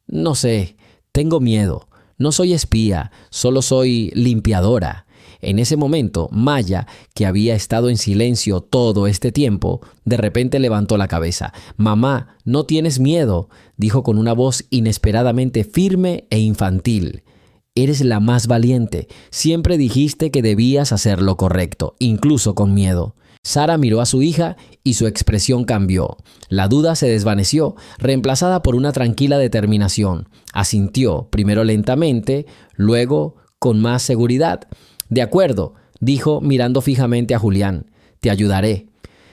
no sé, tengo miedo. No soy espía, solo soy limpiadora. En ese momento, Maya, que había estado en silencio todo este tiempo, de repente levantó la cabeza. «Mamá, no tienes miedo», dijo con una voz inesperadamente firme e infantil. «Eres la más valiente. Siempre dijiste que debías hacer lo correcto, incluso con miedo». Sara miró a su hija y su expresión cambió. La duda se desvaneció, reemplazada por una tranquila determinación. Asintió, primero lentamente, luego con más seguridad. «De acuerdo», dijo mirando fijamente a Julián. «Te ayudaré».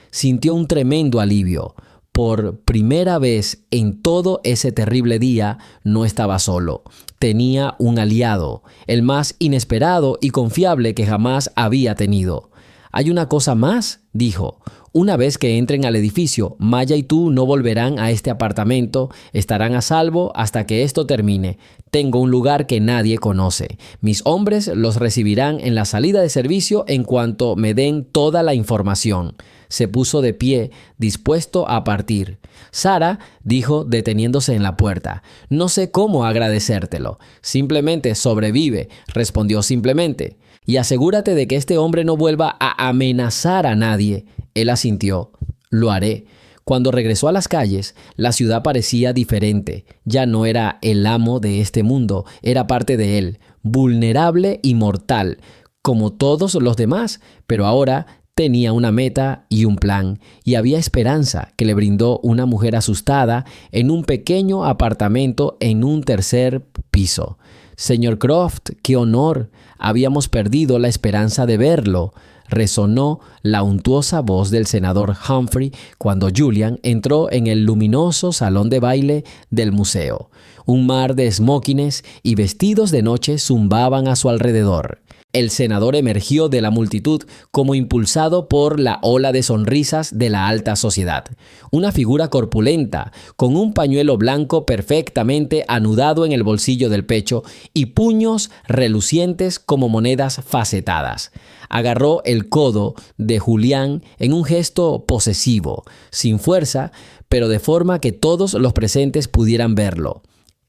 Sintió un tremendo alivio. Por primera vez en todo ese terrible día no estaba solo. Tenía un aliado, el más inesperado y confiable que jamás había tenido. «Hay una cosa más», dijo. «Una vez que entren al edificio, Maya y tú no volverán a este apartamento, estarán a salvo hasta que esto termine. Tengo un lugar que nadie conoce. Mis hombres los recibirán en la salida de servicio en cuanto me den toda la información». Se puso de pie, dispuesto a partir. Sara dijo deteniéndose en la puerta. «No sé cómo agradecértelo. Simplemente sobrevive», respondió simplemente. «Y asegúrate de que este hombre no vuelva a amenazar a nadie». Él asintió. «Lo haré». Cuando regresó a las calles, la ciudad parecía diferente. Ya no era el amo de este mundo, era parte de él, vulnerable y mortal, como todos los demás, pero ahora tenía una meta y un plan, y había esperanza que le brindó una mujer asustada en un pequeño apartamento en un tercer piso. «Señor Croft, qué honor. Habíamos perdido la esperanza de verlo», resonó la untuosa voz del senador Humphrey cuando Julian entró en el luminoso salón de baile del museo. Un mar de smokines y vestidos de noche zumbaban a su alrededor. El senador emergió de la multitud como impulsado por la ola de sonrisas de la alta sociedad. Una figura corpulenta, con un pañuelo blanco perfectamente anudado en el bolsillo del pecho y puños relucientes como monedas facetadas. Agarró el codo de Julián en un gesto posesivo, sin fuerza, pero de forma que todos los presentes pudieran verlo.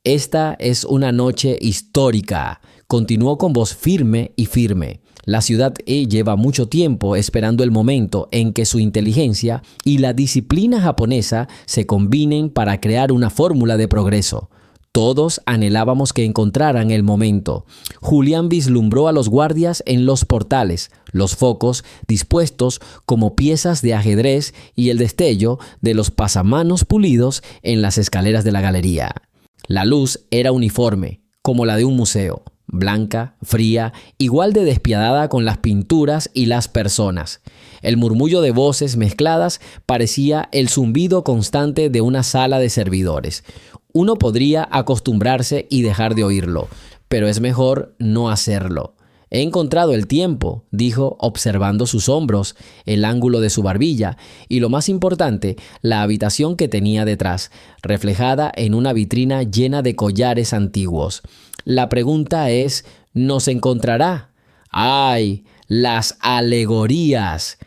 «Esta es una noche histórica», continuó con voz firme y firme. «La ciudad lleva mucho tiempo esperando el momento en que su inteligencia y la disciplina japonesa se combinen para crear una fórmula de progreso. Todos anhelábamos que encontraran el momento». Julián vislumbró a los guardias en los portales, los focos dispuestos como piezas de ajedrez y el destello de los pasamanos pulidos en las escaleras de la galería. La luz era uniforme, como la de un museo, blanca, fría, igual de despiadada con las pinturas y las personas. El murmullo de voces mezcladas parecía el zumbido constante de una sala de servidores. Uno podría acostumbrarse y dejar de oírlo, pero es mejor no hacerlo. «He encontrado el tiempo», dijo observando sus hombros, el ángulo de su barbilla y, lo más importante, la habitación que tenía detrás, reflejada en una vitrina llena de collares antiguos. «La pregunta es, ¿nos encontrará?» «¡Ay! ¡Las alegorías!».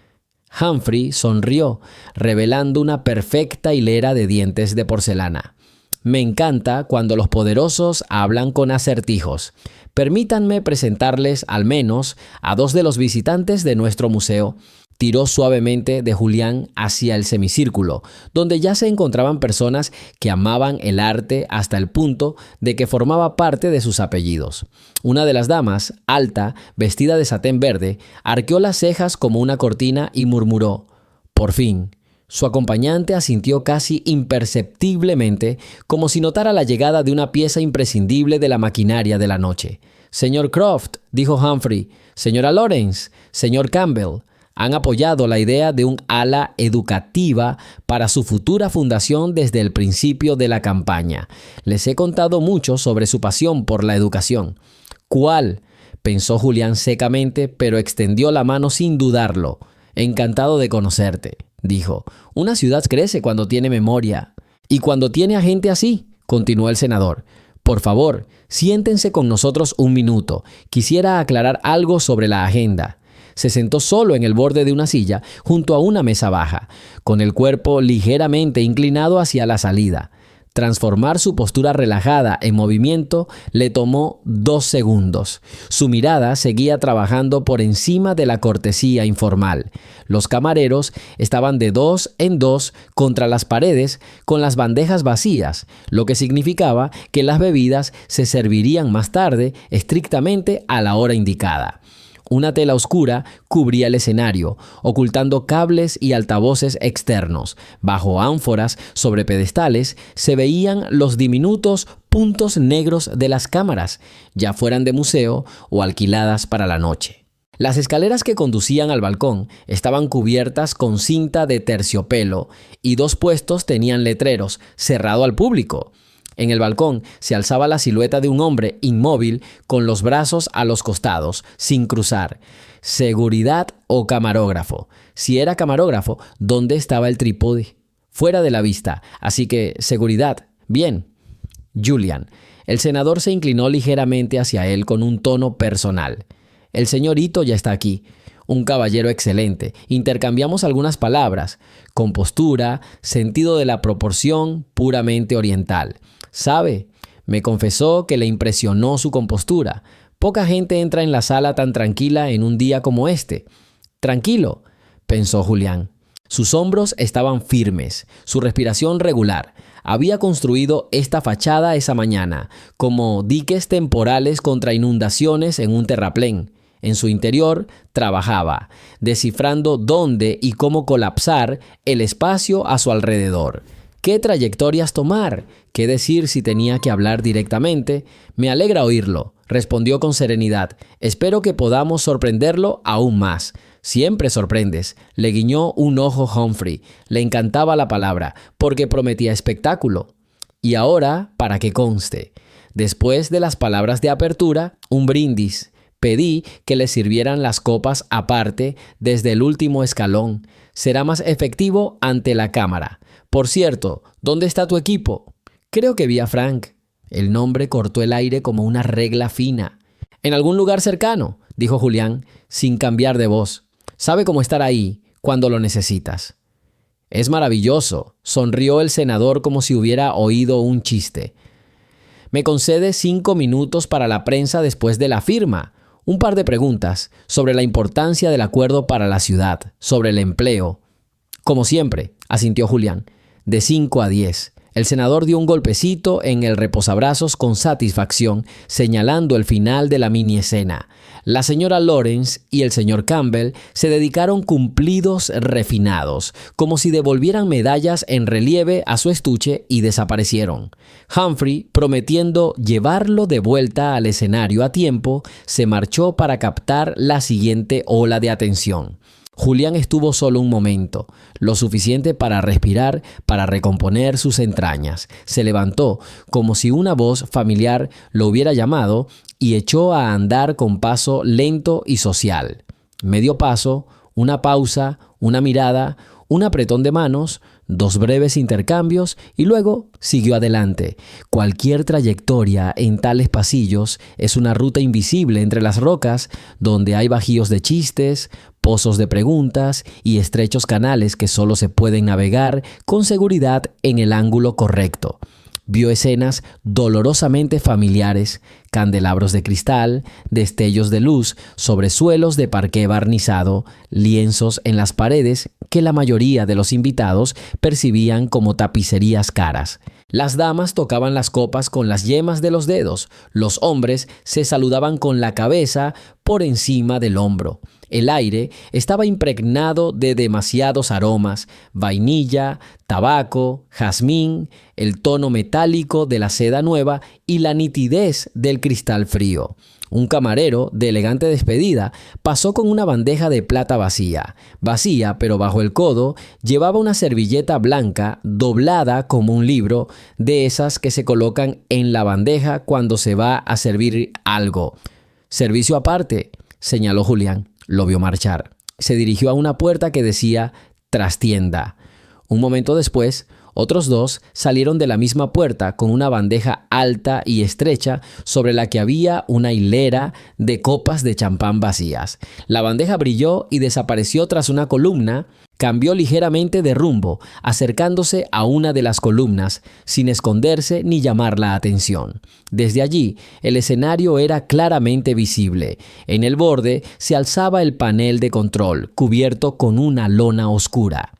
Humphrey sonrió, revelando una perfecta hilera de dientes de porcelana. «Me encanta cuando los poderosos hablan con acertijos. Permítanme presentarles al menos a dos de los visitantes de nuestro museo». Tiró suavemente de Julián hacia el semicírculo, donde ya se encontraban personas que amaban el arte hasta el punto de que formaba parte de sus apellidos. Una de las damas, alta, vestida de satén verde, arqueó las cejas como una cortina y murmuró: Por fin, su acompañante asintió casi imperceptiblemente, como si notara la llegada de una pieza imprescindible de la maquinaria de la noche. «Señor Croft», dijo Humphrey, «señora Lawrence, señor Campbell, han apoyado la idea de un ala educativa para su futura fundación desde el principio de la campaña. Les he contado mucho sobre su pasión por la educación». «¿Cuál?», pensó Julián secamente, pero extendió la mano sin dudarlo. «Encantado de conocerte», dijo. «Una ciudad crece cuando tiene memoria. Y cuando tiene a gente así», continuó el senador. «Por favor, siéntense con nosotros un minuto. Quisiera aclarar algo sobre la agenda». Se sentó solo en el borde de una silla, junto a una mesa baja, con el cuerpo ligeramente inclinado hacia la salida. Transformar su postura relajada en movimiento le tomó 2 segundos. Su mirada seguía trabajando por encima de la cortesía informal. Los camareros estaban de 2 en 2 contra las paredes con las bandejas vacías, lo que significaba que las bebidas se servirían más tarde, estrictamente a la hora indicada. Una tela oscura cubría el escenario, ocultando cables y altavoces externos. Bajo ánforas sobre pedestales se veían los diminutos puntos negros de las cámaras, ya fueran de museo o alquiladas para la noche. Las escaleras que conducían al balcón estaban cubiertas con cinta de terciopelo y 2 puestos tenían letreros «Cerrado al público». En el balcón se alzaba la silueta de un hombre inmóvil con los brazos a los costados, sin cruzar. ¿Seguridad o camarógrafo? Si era camarógrafo, ¿dónde estaba el trípode? Fuera de la vista, así que seguridad. Bien. Julian. El senador se inclinó ligeramente hacia él con un tono personal. El señorito ya está aquí. Un caballero excelente. Intercambiamos algunas palabras. Compostura, sentido de la proporción, puramente oriental. ¿Sabe? Me confesó que le impresionó su compostura. Poca gente entra en la sala tan tranquila en un día como este. Tranquilo, pensó Julián. Sus hombros estaban firmes, su respiración regular. Había construido esta fachada esa mañana, como diques temporales contra inundaciones en un terraplén. En su interior trabajaba, descifrando dónde y cómo colapsar el espacio a su alrededor. ¿Qué trayectorias tomar? ¿Qué decir si tenía que hablar directamente? Me alegra oírlo, respondió con serenidad. Espero que podamos sorprenderlo aún más. Siempre sorprendes, le guiñó un ojo Humphrey. Le encantaba la palabra, porque prometía espectáculo. Y ahora, para que conste, después de las palabras de apertura, un brindis. Pedí que le sirvieran las copas aparte desde el último escalón. Será más efectivo ante la cámara. Por cierto, ¿dónde está tu equipo? Creo que vi a Frank. El nombre cortó el aire como una regla fina. En algún lugar cercano, dijo Julián, sin cambiar de voz. Sabe cómo estar ahí cuando lo necesitas. Es maravilloso, sonrió el senador como si hubiera oído un chiste. Me concede 5 minutos para la prensa después de la firma. Un par de preguntas sobre la importancia del acuerdo para la ciudad, sobre el empleo. Como siempre, asintió Julián, de 5 a 10. El senador dio un golpecito en el reposabrazos con satisfacción, señalando el final de la mini escena. La señora Lawrence y el señor Campbell se dedicaron cumplidos refinados, como si devolvieran medallas en relieve a su estuche y desaparecieron. Humphrey, prometiendo llevarlo de vuelta al escenario a tiempo, se marchó para captar la siguiente ola de atención. Julián estuvo solo un momento, lo suficiente para respirar, para recomponer sus entrañas. Se levantó como si una voz familiar lo hubiera llamado y echó a andar con paso lento y social. Medio paso, una pausa, una mirada, un apretón de manos, 2 breves intercambios y luego siguió adelante. Cualquier trayectoria en tales pasillos es una ruta invisible entre las rocas donde hay bajíos de chistes, pozos de preguntas y estrechos canales que solo se pueden navegar con seguridad en el ángulo correcto. Vio escenas dolorosamente familiares, candelabros de cristal, destellos de luz sobre suelos de parqué barnizado, lienzos en las paredes que la mayoría de los invitados percibían como tapicerías caras. Las damas tocaban las copas con las yemas de los dedos. Los hombres se saludaban con la cabeza por encima del hombro. El aire estaba impregnado de demasiados aromas: vainilla, tabaco, jazmín, el tono metálico de la seda nueva y la nitidez del cristal frío. Un camarero, de elegante despedida, pasó con una bandeja de plata vacía, pero bajo el codo llevaba una servilleta blanca doblada como un libro, de esas que se colocan en la bandeja cuando se va a servir algo. «Servicio aparte», señaló Julián. Lo vio marchar. Se dirigió a una puerta que decía «Trastienda». Un momento después, otros dos salieron de la misma puerta con una bandeja alta y estrecha sobre la que había una hilera de copas de champán vacías. La bandeja brilló y desapareció tras una columna. Cambió ligeramente de rumbo, acercándose a una de las columnas, sin esconderse ni llamar la atención. Desde allí, el escenario era claramente visible. En el borde se alzaba el panel de control, cubierto con una lona oscura.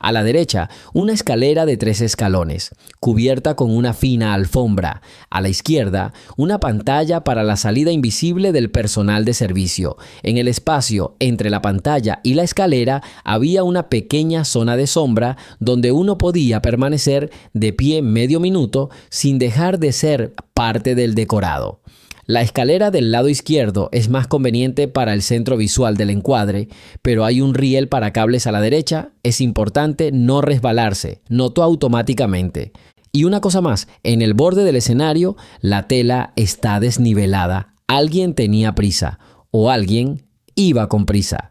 A la derecha, una escalera de 3 escalones, cubierta con una fina alfombra. A la izquierda, una pantalla para la salida invisible del personal de servicio. En el espacio entre la pantalla y la escalera había una pequeña zona de sombra donde uno podía permanecer de pie medio minuto sin dejar de ser parte del decorado. La escalera del lado izquierdo es más conveniente para el centro visual del encuadre, pero hay un riel para cables a la derecha. Es importante no resbalarse, notó automáticamente. Y una cosa más, en el borde del escenario la tela está desnivelada. Alguien tenía prisa, o alguien iba con prisa.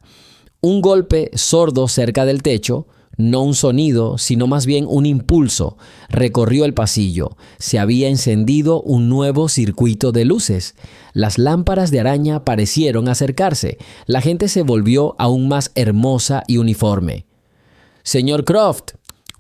Un golpe sordo cerca del techo, no un sonido, sino más bien un impulso, recorrió el pasillo. Se había encendido un nuevo circuito de luces. Las lámparas de araña parecieron acercarse. La gente se volvió aún más hermosa y uniforme. «Señor Croft»,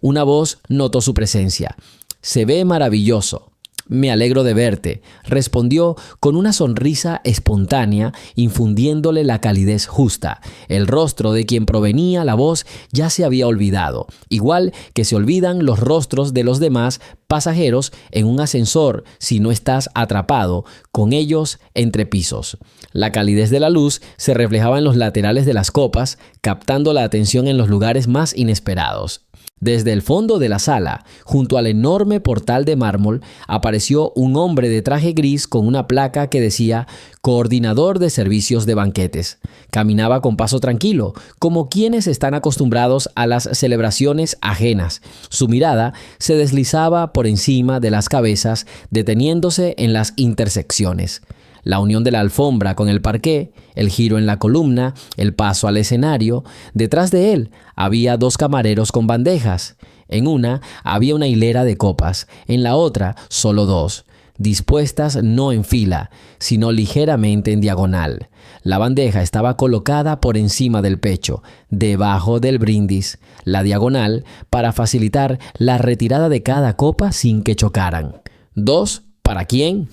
una voz notó su presencia. «Se ve maravilloso». «Me alegro de verte», respondió con una sonrisa espontánea, infundiéndole la calidez justa. El rostro de quien provenía la voz ya se había olvidado, igual que se olvidan los rostros de los demás pasajeros en un ascensor si no estás atrapado con ellos entre pisos. La calidez de la luz se reflejaba en los laterales de las copas, captando la atención en los lugares más inesperados. Desde el fondo de la sala, junto al enorme portal de mármol, apareció un hombre de traje gris con una placa que decía «Coordinador de Servicios de Banquetes». Caminaba con paso tranquilo, como quienes están acostumbrados a las celebraciones ajenas. Su mirada se deslizaba por encima de las cabezas, deteniéndose en las intersecciones. La unión de la alfombra con el parqué, el giro en la columna, el paso al escenario. Detrás de él había 2 camareros con bandejas. En una había una hilera de copas, en la otra solo 2, dispuestas no en fila, sino ligeramente en diagonal. La bandeja estaba colocada por encima del pecho, debajo del brindis, la diagonal para facilitar la retirada de cada copa sin que chocaran. ¿2 para quién?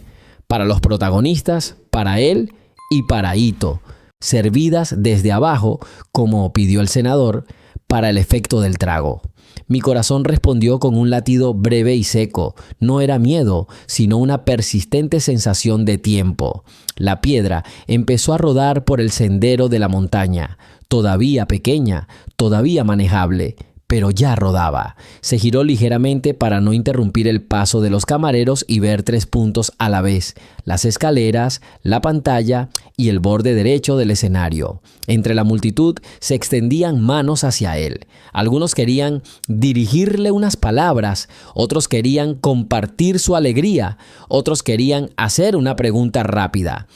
Para los protagonistas, para él y para Ito, servidas desde abajo, como pidió el senador, para el efecto del trago. Mi corazón respondió con un latido breve y seco. No era miedo, sino una persistente sensación de tiempo. La piedra empezó a rodar por el sendero de la montaña, todavía pequeña, todavía manejable, pero ya rodaba. Se giró ligeramente para no interrumpir el paso de los camareros y ver 3 puntos a la vez: las escaleras, la pantalla y el borde derecho del escenario. Entre la multitud se extendían manos hacia él. Algunos querían dirigirle unas palabras, otros querían compartir su alegría, otros querían hacer una pregunta rápida.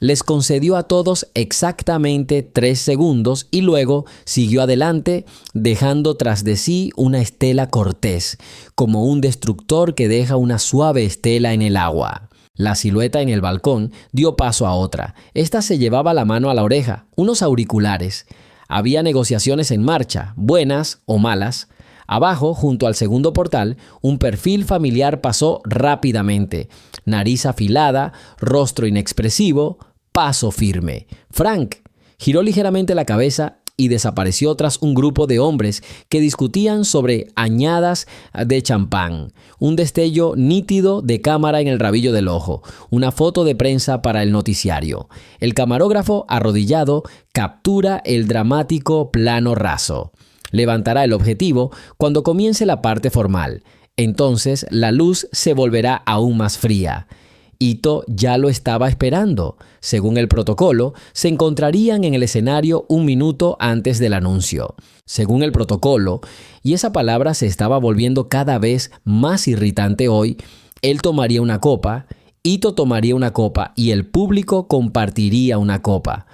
Les concedió a todos exactamente 3 segundos y luego siguió adelante, dejando tras de sí una estela cortés, como un destructor que deja una suave estela en el agua. La silueta en el balcón dio paso a otra. Esta se llevaba la mano a la oreja, unos auriculares. Había negociaciones en marcha, buenas o malas. Abajo, junto al segundo portal, un perfil familiar pasó rápidamente. Nariz afilada, rostro inexpresivo, paso firme. Frank giró ligeramente la cabeza y desapareció tras un grupo de hombres que discutían sobre añadas de champán, un destello nítido de cámara en el rabillo del ojo, una foto de prensa para el noticiario. El camarógrafo, arrodillado, captura el dramático plano raso. Levantará el objetivo cuando comience la parte formal. Entonces la luz se volverá aún más fría. Ito ya lo estaba esperando. Según el protocolo, se encontrarían en el escenario un minuto antes del anuncio. Según el protocolo, y esa palabra se estaba volviendo cada vez más irritante hoy, él tomaría una copa, Ito tomaría una copa y el público compartiría una copa.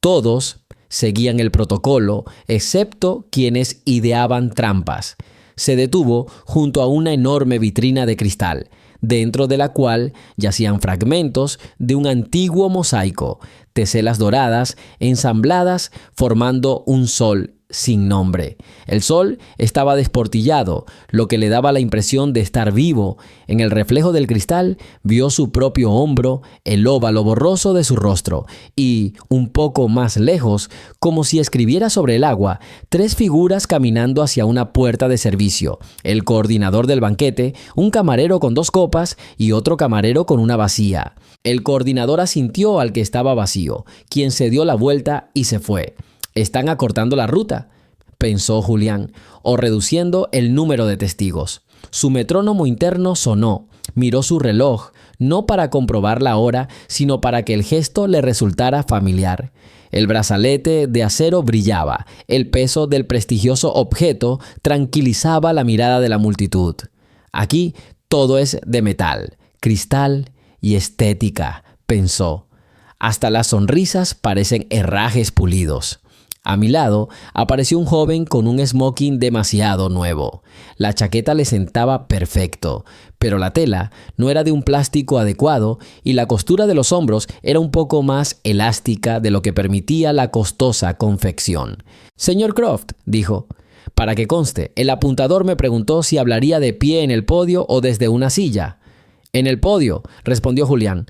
Todos seguían el protocolo, excepto quienes ideaban trampas. Se detuvo junto a una enorme vitrina de cristal, dentro de la cual yacían fragmentos de un antiguo mosaico, teselas doradas ensambladas formando un sol sin nombre. El sol estaba desportillado, lo que le daba la impresión de estar vivo. En el reflejo del cristal vio su propio hombro, el óvalo borroso de su rostro, y, un poco más lejos, como si escribiera sobre el agua, 3 figuras caminando hacia una puerta de servicio. El coordinador del banquete, un camarero con 2 copas y otro camarero con una vacía. El coordinador asintió al que estaba vacío, quien se dio la vuelta y se fue. «Están acortando la ruta», pensó Julián, o reduciendo el número de testigos. Su metrónomo interno sonó, miró su reloj, no para comprobar la hora, sino para que el gesto le resultara familiar. El brazalete de acero brillaba, el peso del prestigioso objeto tranquilizaba la mirada de la multitud. Aquí todo es de metal, cristal y estética, pensó. Hasta las sonrisas parecen herrajes pulidos. A mi lado apareció un joven con un smoking demasiado nuevo. La chaqueta le sentaba perfecto, pero la tela no era de un plástico adecuado y la costura de los hombros era un poco más elástica de lo que permitía la costosa confección. «Señor Croft», dijo. «Para que conste, el apuntador me preguntó si hablaría de pie en el podio o desde una silla». «En el podio», respondió Julián.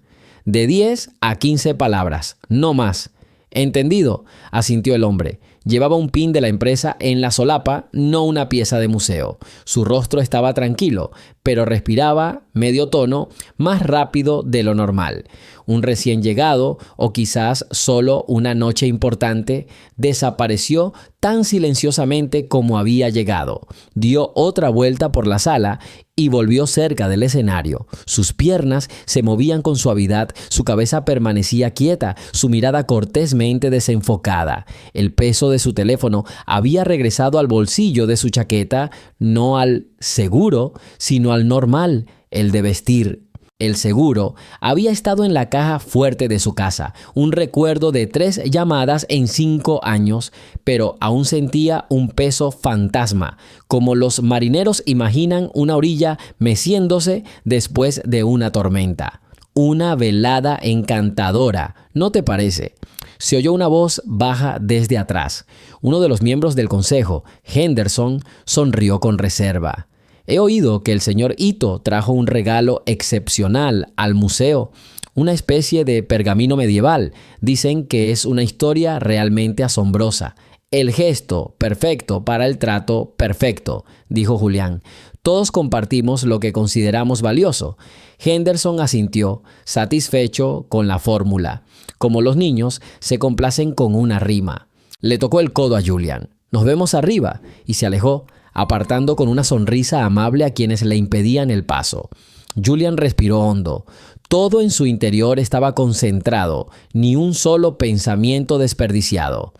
«De 10 a 15 palabras, no más». «Entendido», asintió el hombre. Llevaba un pin de la empresa en la solapa, no una pieza de museo. Su rostro estaba tranquilo, pero respiraba, medio tono, más rápido de lo normal. Un recién llegado, o quizás solo una noche importante, desapareció tan silenciosamente como había llegado. Dio otra vuelta por la sala y volvió cerca del escenario. Sus piernas se movían con suavidad, su cabeza permanecía quieta, su mirada cortésmente desenfocada. El peso de su teléfono había regresado al bolsillo de su chaqueta, no al seguro, sino al normal, el de vestir. El seguro había estado en la caja fuerte de su casa, un recuerdo de 3 llamadas en 5 años, pero aún sentía un peso fantasma, como los marineros imaginan una orilla meciéndose después de una tormenta. Una velada encantadora, ¿no te parece? Se oyó una voz baja desde atrás. Uno de los miembros del consejo, Henderson, sonrió con reserva. «He oído que el señor Ito trajo un regalo excepcional al museo, una especie de pergamino medieval. Dicen que es una historia realmente asombrosa. El gesto perfecto para el trato perfecto», dijo Julián. «Todos compartimos lo que consideramos valioso». Henderson asintió, satisfecho con la fórmula. Como los niños, se complacen con una rima. Le tocó el codo a Julián. «Nos vemos arriba», y se alejó, apartando con una sonrisa amable a quienes le impedían el paso. Julián respiró hondo. Todo en su interior estaba concentrado, ni un solo pensamiento desperdiciado.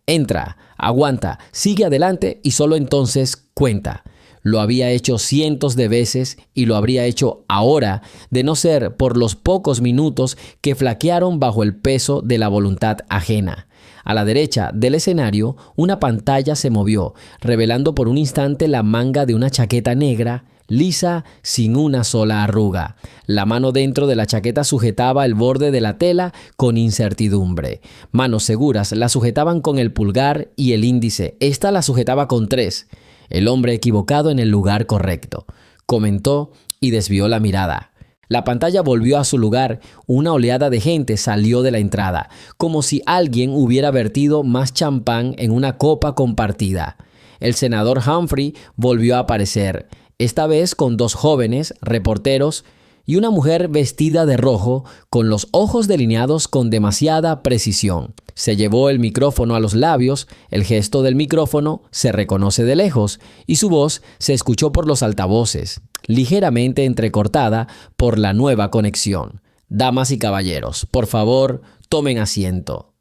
«Entra, aguanta, sigue adelante y solo entonces cuenta». Lo había hecho cientos de veces y lo habría hecho ahora, de no ser por los pocos minutos que flaquearon bajo el peso de la voluntad ajena. A la derecha del escenario, una pantalla se movió, revelando por un instante la manga de una chaqueta negra, lisa, sin una sola arruga. La mano dentro de la chaqueta sujetaba el borde de la tela con incertidumbre. Manos seguras la sujetaban con el pulgar y el índice. Esta la sujetaba con 3. El hombre equivocado en el lugar correcto, comentó y desvió la mirada. La pantalla volvió a su lugar, una oleada de gente salió de la entrada, como si alguien hubiera vertido más champán en una copa compartida. El senador Humphrey volvió a aparecer, esta vez con dos jóvenes reporteros y una mujer vestida de rojo con los ojos delineados con demasiada precisión. Se llevó el micrófono a los labios, el gesto del micrófono se reconoce de lejos y su voz se escuchó por los altavoces, ligeramente entrecortada por la nueva conexión. Damas y caballeros, por favor, tomen asiento.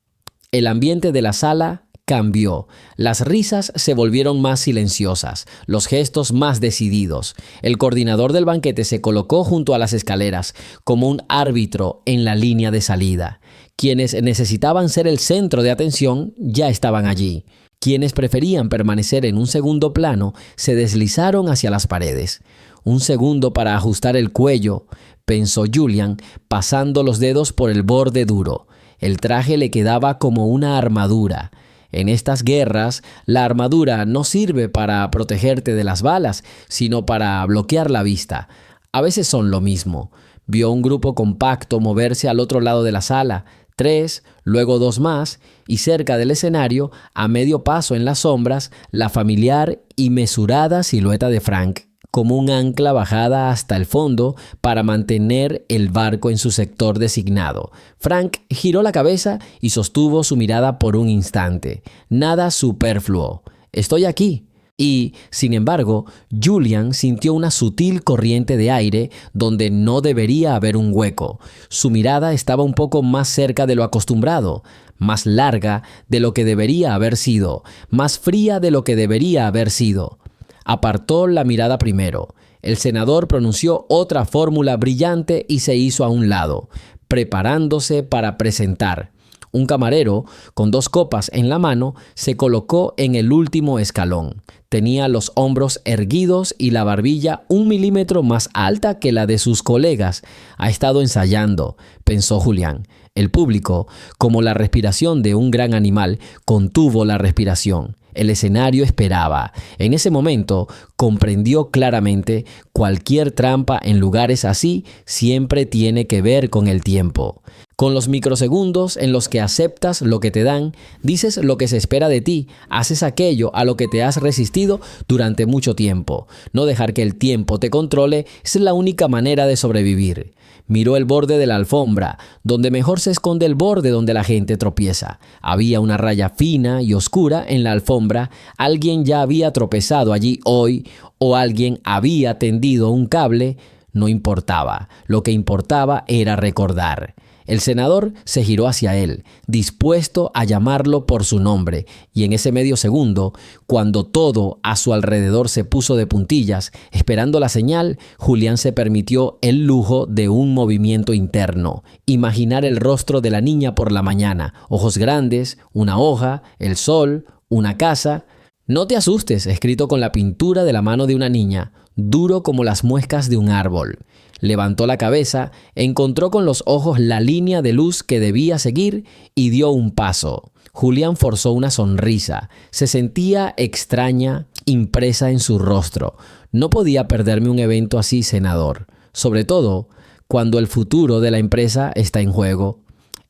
El ambiente de la sala cambió. Las risas se volvieron más silenciosas, los gestos más decididos. El coordinador del banquete se colocó junto a las escaleras, como un árbitro en la línea de salida. Quienes necesitaban ser el centro de atención ya estaban allí. Quienes preferían permanecer en un segundo plano se deslizaron hacia las paredes. Un segundo para ajustar el cuello, pensó Julian, pasando los dedos por el borde duro. El traje le quedaba como una armadura. En estas guerras, la armadura no sirve para protegerte de las balas, sino para bloquear la vista. A veces son lo mismo. Vio un grupo compacto moverse al otro lado de la sala, 3, luego 2 más, y cerca del escenario, a medio paso en las sombras, la familiar y mesurada silueta de Frank, como un ancla bajada hasta el fondo para mantener el barco en su sector designado. Frank giró la cabeza y sostuvo su mirada por un instante. Nada superfluo. «Estoy aquí». Y, sin embargo, Julian sintió una sutil corriente de aire donde no debería haber un hueco. Su mirada estaba un poco más cerca de lo acostumbrado, más larga de lo que debería haber sido, más fría de lo que debería haber sido. Apartó la mirada primero. El senador pronunció otra fórmula brillante y se hizo a un lado, preparándose para presentar. Un camarero, con 2 copas en la mano, se colocó en el último escalón. Tenía los hombros erguidos y la barbilla 1 milímetro más alta que la de sus colegas. Ha estado ensayando, pensó Julián. El público, como la respiración de un gran animal, contuvo la respiración. El escenario esperaba. En ese momento comprendió claramente: cualquier trampa en lugares así siempre tiene que ver con el tiempo. Con los microsegundos en los que aceptas lo que te dan, dices lo que se espera de ti, haces aquello a lo que te has resistido durante mucho tiempo. No dejar que el tiempo te controle es la única manera de sobrevivir. Miró el borde de la alfombra, donde mejor se esconde el borde donde la gente tropieza. Había una raya fina y oscura en la alfombra. Alguien ya había tropezado allí hoy, o alguien había tendido un cable. No importaba. Lo que importaba era recordar. El senador se giró hacia él, dispuesto a llamarlo por su nombre, y en ese medio segundo, cuando todo a su alrededor se puso de puntillas, esperando la señal, Julián se permitió el lujo de un movimiento interno: imaginar el rostro de la niña por la mañana, ojos grandes, una hoja, el sol, una casa. «No te asustes», escrito con la pintura de la mano de una niña, duro como las muescas de un árbol. Levantó la cabeza, encontró con los ojos la línea de luz que debía seguir y dio un paso. Julián forzó una sonrisa. Se sentía extraña, impresa en su rostro. No podía perderme un evento así, senador. Sobre todo cuando el futuro de la empresa está en juego.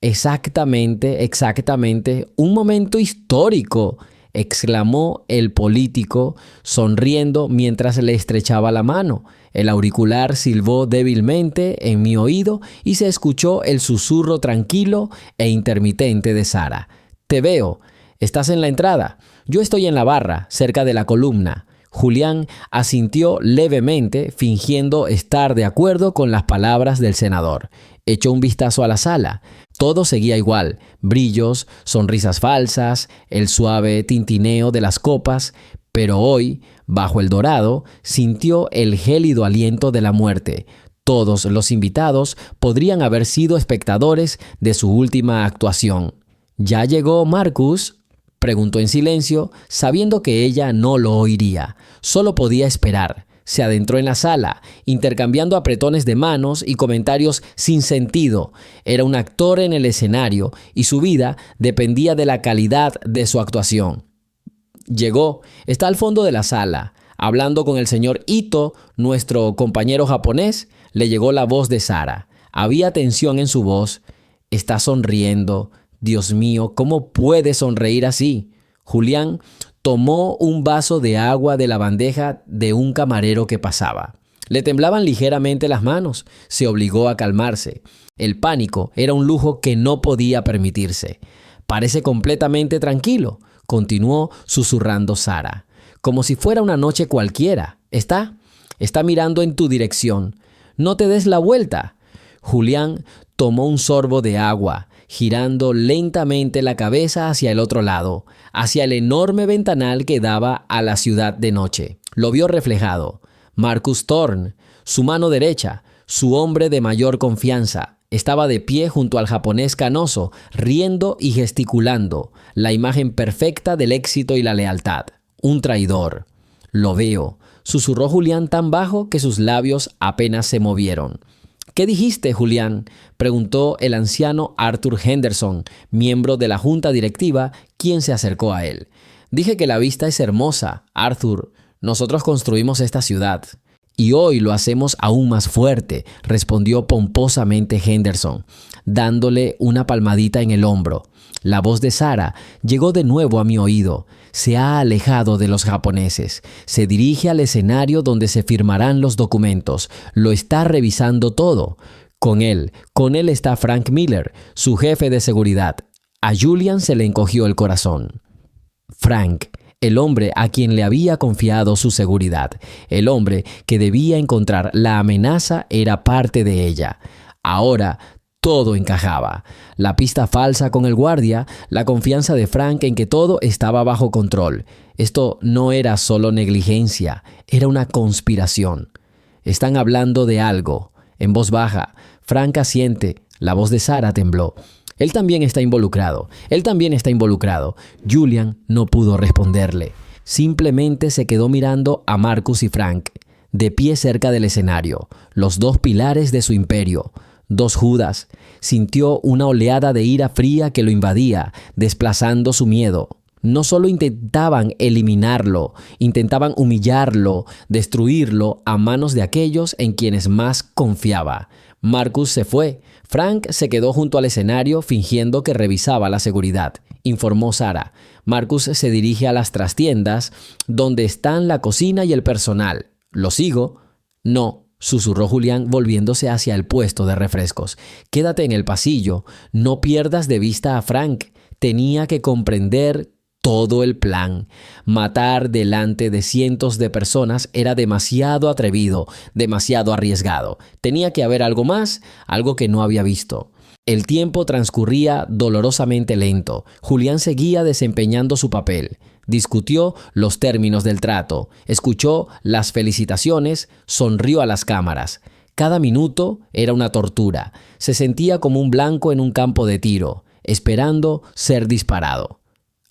Exactamente, un momento histórico, exclamó el político, sonriendo mientras le estrechaba la mano. El auricular silbó débilmente en mi oído y se escuchó el susurro tranquilo e intermitente de Sara. «Te veo. ¿Estás en la entrada?» «Yo estoy en la barra, cerca de la columna». Julián asintió levemente, fingiendo estar de acuerdo con las palabras del senador. Echó un vistazo a la sala. Todo seguía igual: brillos, sonrisas falsas, el suave tintineo de las copas. Pero hoy, bajo el dorado, sintió el gélido aliento de la muerte. Todos los invitados podrían haber sido espectadores de su última actuación. «¿Ya llegó Marcus?», preguntó en silencio, sabiendo que ella no lo oiría. Solo podía esperar. Se adentró en la sala, intercambiando apretones de manos y comentarios sin sentido. Era un actor en el escenario y su vida dependía de la calidad de su actuación. Llegó. Está al fondo de la sala, hablando con el señor Ito, nuestro compañero japonés. le llegó la voz de Sara. Había tensión en su voz. Está sonriendo. Dios mío, ¿cómo puede sonreír así? Julián tomó un vaso de agua de la bandeja de un camarero que pasaba. Le temblaban ligeramente las manos. Se obligó a calmarse. El pánico era un lujo que no podía permitirse. Parece completamente tranquilo, continuó susurrando Sara. Como si fuera una noche cualquiera. Está mirando en tu dirección. No te des la vuelta. Julián tomó un sorbo de agua, girando lentamente la cabeza hacia el otro lado, hacia el enorme ventanal que daba a la ciudad de noche. Lo vio reflejado. Marcus Thorne, su mano derecha, su hombre de mayor confianza, estaba de pie junto al japonés canoso, riendo y gesticulando, la imagen perfecta del éxito y la lealtad. Un traidor. Lo veo, susurró Julián tan bajo que sus labios apenas se movieron. ¿Qué dijiste, Julián?, preguntó el anciano Arthur Henderson, miembro de la junta directiva, quien se acercó a él. Dije que la vista es hermosa, Arthur. Nosotros construimos esta ciudad. Y hoy lo hacemos aún más fuerte, respondió pomposamente Henderson, dándole una palmadita en el hombro. La voz de Sara llegó de nuevo a mi oído. Se ha alejado de los japoneses. Se dirige al escenario donde se firmarán los documentos. Lo está revisando todo. Con él está Frank Miller, su jefe de seguridad. A Julian se le encogió el corazón. Frank, el hombre a quien le había confiado su seguridad, el hombre que debía encontrar la amenaza, era parte de ella. Ahora todo encajaba. La pista falsa con el guardia, la confianza de Frank en que todo estaba bajo control. Esto no era solo negligencia, era una conspiración. Están hablando de algo. En voz baja, Frank asiente. La voz de Sara tembló. Él también está involucrado. Julian no pudo responderle. Simplemente se quedó mirando a Marcus y Frank, de pie cerca del escenario, los dos pilares de su imperio. Dos Judas. Sintió una oleada de ira fría que lo invadía, desplazando su miedo. No solo intentaban eliminarlo, intentaban humillarlo, destruirlo a manos de aquellos en quienes más confiaba. Marcus se fue. Frank se quedó junto al escenario fingiendo que revisaba la seguridad, informó Sara. Marcus se dirige a las trastiendas, donde están la cocina y el personal. ¿Lo sigo? No, susurró Julián volviéndose hacia el puesto de refrescos. Quédate en el pasillo. No pierdas de vista a Frank. Tenía que comprender todo el plan. Matar delante de cientos de personas era demasiado atrevido, demasiado arriesgado. Tenía que haber algo más, algo que no había visto. El tiempo transcurría dolorosamente lento. Julián seguía desempeñando su papel. Discutió los términos del trato, escuchó las felicitaciones, sonrió a las cámaras. Cada minuto era una tortura. Se sentía como un blanco en un campo de tiro, esperando ser disparado.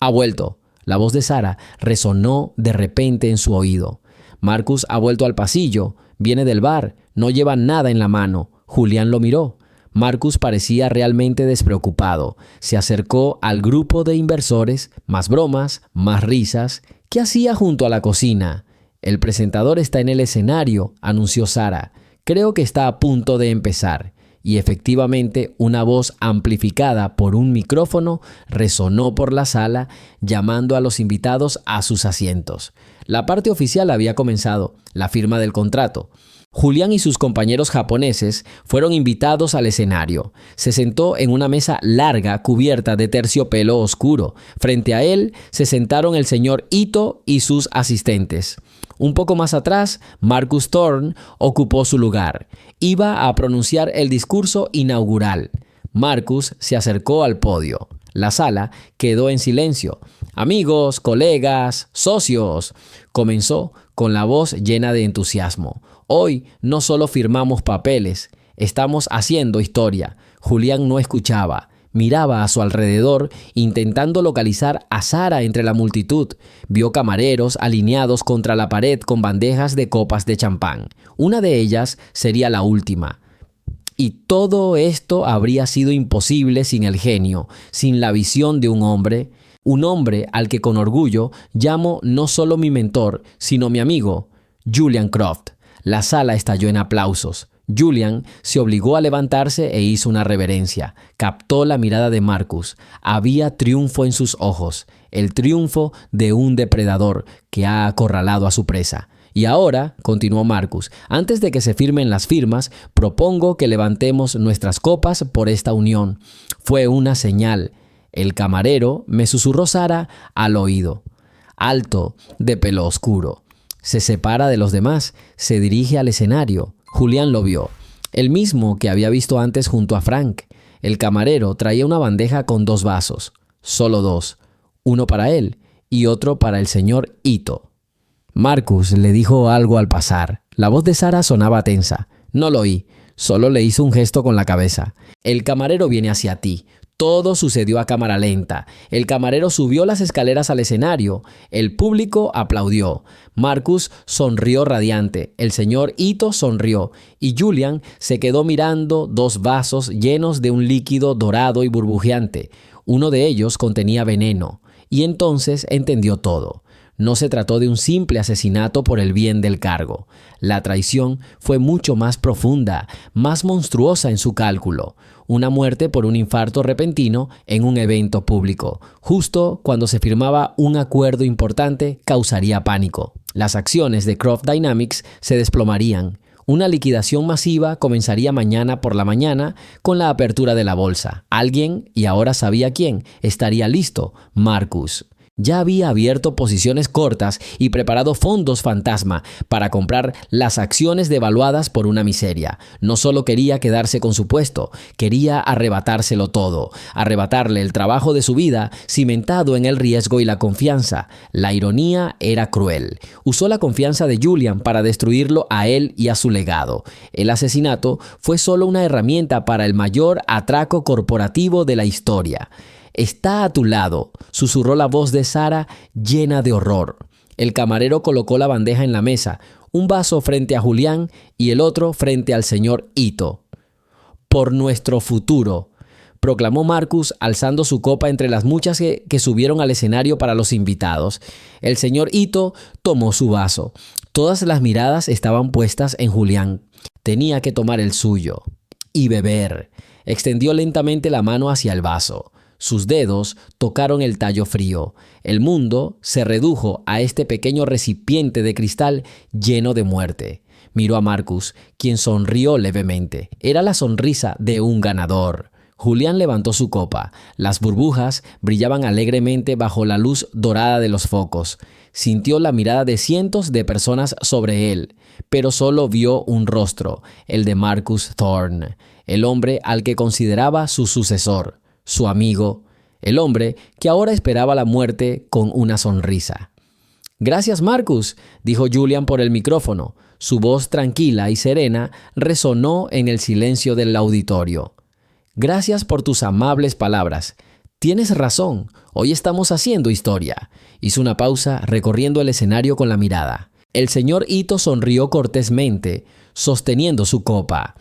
Ha vuelto. La voz de Sara resonó de repente en su oído. Marcus ha vuelto al pasillo. Viene del bar. No lleva nada en la mano. Julián lo miró. Marcus parecía realmente despreocupado. Se acercó al grupo de inversores. Más bromas, más risas. ¿Qué hacía junto a la cocina? El presentador está en el escenario, anunció Sara. Creo que está a punto de empezar. Y efectivamente, una voz amplificada por un micrófono resonó por la sala, llamando a los invitados a sus asientos. La parte oficial había comenzado, la firma del contrato. Julián y sus compañeros japoneses fueron invitados al escenario. Se sentó en una mesa larga cubierta de terciopelo oscuro. Frente a él se sentaron el señor Ito y sus asistentes. Un poco más atrás, Marcus Thorne ocupó su lugar. Iba a pronunciar el discurso inaugural. Marcus se acercó al podio. La sala quedó en silencio. Amigos, colegas, socios, comenzó con la voz llena de entusiasmo. Hoy no solo firmamos papeles, estamos haciendo historia. Julián no escuchaba. Miraba a su alrededor, intentando localizar a Sara entre la multitud. Vio camareros alineados contra la pared con bandejas de copas de champán. Una de ellas sería la última. Y todo esto habría sido imposible sin el genio, sin la visión de un hombre al que con orgullo llamo no solo mi mentor, sino mi amigo, Julian Croft. La sala estalló en aplausos. Julian se obligó a levantarse e hizo una reverencia. Captó la mirada de Marcus. Había triunfo en sus ojos, el triunfo de un depredador que ha acorralado a su presa. Y ahora, continuó Marcus, antes de que se firmen las firmas, propongo que levantemos nuestras copas por esta unión. Fue una señal. El camarero, me susurró Sara al oído. Alto, de pelo oscuro. Se separa de los demás, se dirige al escenario. Julián lo vio, el mismo que había visto antes junto a Frank. El camarero traía una bandeja con 2 vasos, solo 2, uno para él y otro para el señor Ito. Marcus le dijo algo al pasar. La voz de Sara sonaba tensa. No lo oí, solo le hizo un gesto con la cabeza. El camarero viene hacia ti. Todo sucedió a cámara lenta. El camarero subió las escaleras al escenario. El público aplaudió. Marcus sonrió radiante. El señor Ito sonrió. Y Julian se quedó mirando 2 vasos llenos de un líquido dorado y burbujeante. Uno de ellos contenía veneno. Y entonces entendió todo. No se trató de un simple asesinato por el bien del cargo. La traición fue mucho más profunda, más monstruosa en su cálculo. Una muerte por un infarto repentino en un evento público. Justo cuando se firmaba un acuerdo importante, causaría pánico. Las acciones de Croft Dynamics se desplomarían. Una liquidación masiva comenzaría mañana por la mañana con la apertura de la bolsa. Alguien, y ahora sabía quién, estaría listo: Marcus. Ya había abierto posiciones cortas y preparado fondos fantasma para comprar las acciones devaluadas por una miseria. No solo quería quedarse con su puesto, quería arrebatárselo todo, arrebatarle el trabajo de su vida cimentado en el riesgo y la confianza. La ironía era cruel. Usó la confianza de Julian para destruirlo a él y a su legado. El asesinato fue solo una herramienta para el mayor atraco corporativo de la historia. «Está a tu lado», susurró la voz de Sara llena de horror. El camarero colocó la bandeja en la mesa, un vaso frente a Julián y el otro frente al señor Ito. «Por nuestro futuro», proclamó Marcus alzando su copa entre las muchas que subieron al escenario para los invitados. El señor Ito tomó su vaso. Todas las miradas estaban puestas en Julián. Tenía que tomar el suyo y beber. Extendió lentamente la mano hacia el vaso. Sus dedos tocaron el tallo frío. El mundo se redujo a este pequeño recipiente de cristal lleno de muerte. Miró a Marcus, quien sonrió levemente. Era la sonrisa de un ganador. Julián levantó su copa. Las burbujas brillaban alegremente bajo la luz dorada de los focos. Sintió la mirada de cientos de personas sobre él, pero solo vio un rostro, el de Marcus Thorne, el hombre al que consideraba su sucesor. Su amigo, el hombre que ahora esperaba la muerte con una sonrisa. «Gracias, Marcus», dijo Julian por el micrófono. Su voz tranquila y serena resonó en el silencio del auditorio. «Gracias por tus amables palabras. Tienes razón, hoy estamos haciendo historia». Hizo una pausa, recorriendo el escenario con la mirada. El señor Ito sonrió cortésmente, sosteniendo su copa.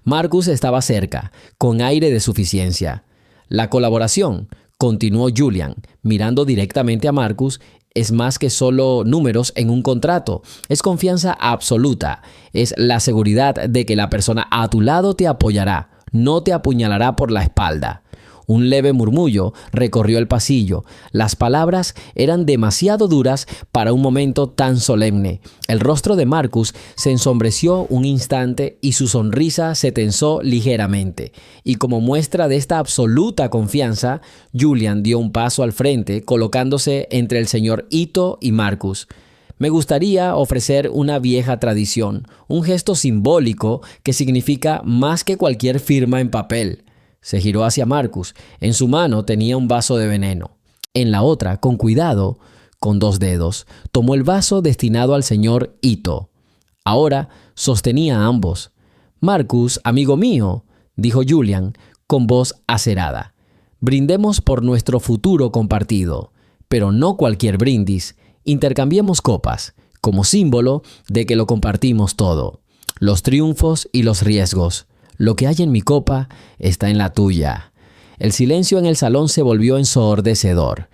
Marcus estaba cerca, con aire de suficiencia. «La colaboración», continuó Julian, mirando directamente a Marcus, «es más que solo números en un contrato. Es confianza absoluta. Es la seguridad de que la persona a tu lado te apoyará, no te apuñalará por la espalda». Un leve murmullo recorrió el pasillo. Las palabras eran demasiado duras para un momento tan solemne. El rostro de Marcus se ensombreció un instante y su sonrisa se tensó ligeramente. Y como muestra de esta absoluta confianza, Julian dio un paso al frente, colocándose entre el señor Ito y Marcus. «Me gustaría ofrecer una vieja tradición, un gesto simbólico que significa más que cualquier firma en papel». Se giró hacia Marcus. En su mano tenía un vaso de veneno. En la otra, con cuidado, con 2 dedos, tomó el vaso destinado al señor Ito. Ahora sostenía ambos. «Marcus, amigo mío», dijo Julian con voz acerada, «brindemos por nuestro futuro compartido, pero no cualquier brindis. Intercambiemos copas, como símbolo de que lo compartimos todo, los triunfos y los riesgos. Lo que hay en mi copa está en la tuya». El silencio en el salón se volvió ensordecedor.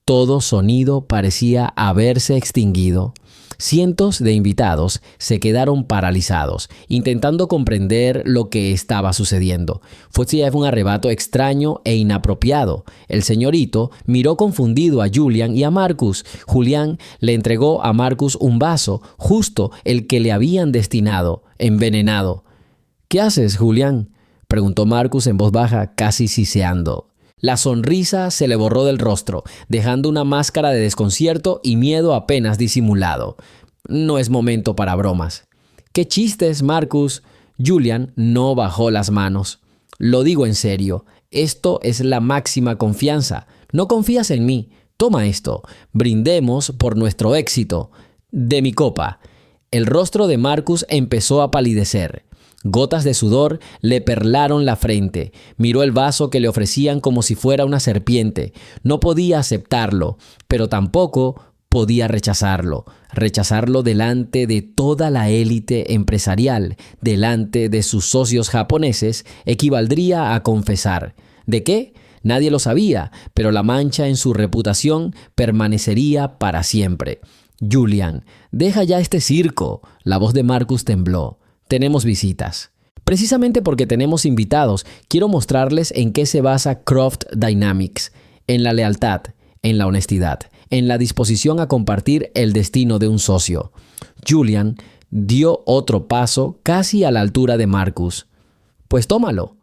Todo sonido parecía haberse extinguido. Cientos de invitados se quedaron paralizados, intentando comprender lo que estaba sucediendo. Fue un arrebato extraño e inapropiado. El señorito miró confundido a Julian y a Marcus. Julian le entregó a Marcus un vaso, justo el que le habían destinado, envenenado. «¿Qué haces, Julian?», preguntó Marcus en voz baja, casi siseando. La sonrisa se le borró del rostro, dejando una máscara de desconcierto y miedo apenas disimulado. «No es momento para bromas». «¿Qué chistes, Marcus?». Julian no bajó las manos. «Lo digo en serio. Esto es la máxima confianza. ¿No confías en mí? Toma esto. Brindemos por nuestro éxito. De mi copa». El rostro de Marcus empezó a palidecer. Gotas de sudor le perlaron la frente. Miró el vaso que le ofrecían como si fuera una serpiente. No podía aceptarlo, pero tampoco podía rechazarlo. Rechazarlo delante de toda la élite empresarial, delante de sus socios japoneses, equivaldría a confesar. ¿De qué? Nadie lo sabía, pero la mancha en su reputación permanecería para siempre. «Julian, deja ya este circo». La voz de Marcus tembló. «Tenemos visitas». Precisamente porque tenemos invitados, quiero mostrarles en qué se basa Croft Dynamics. En la lealtad, en la honestidad, en la disposición a compartir el destino de un socio. Julian dio otro paso casi a la altura de Marcus. «Pues tómalo.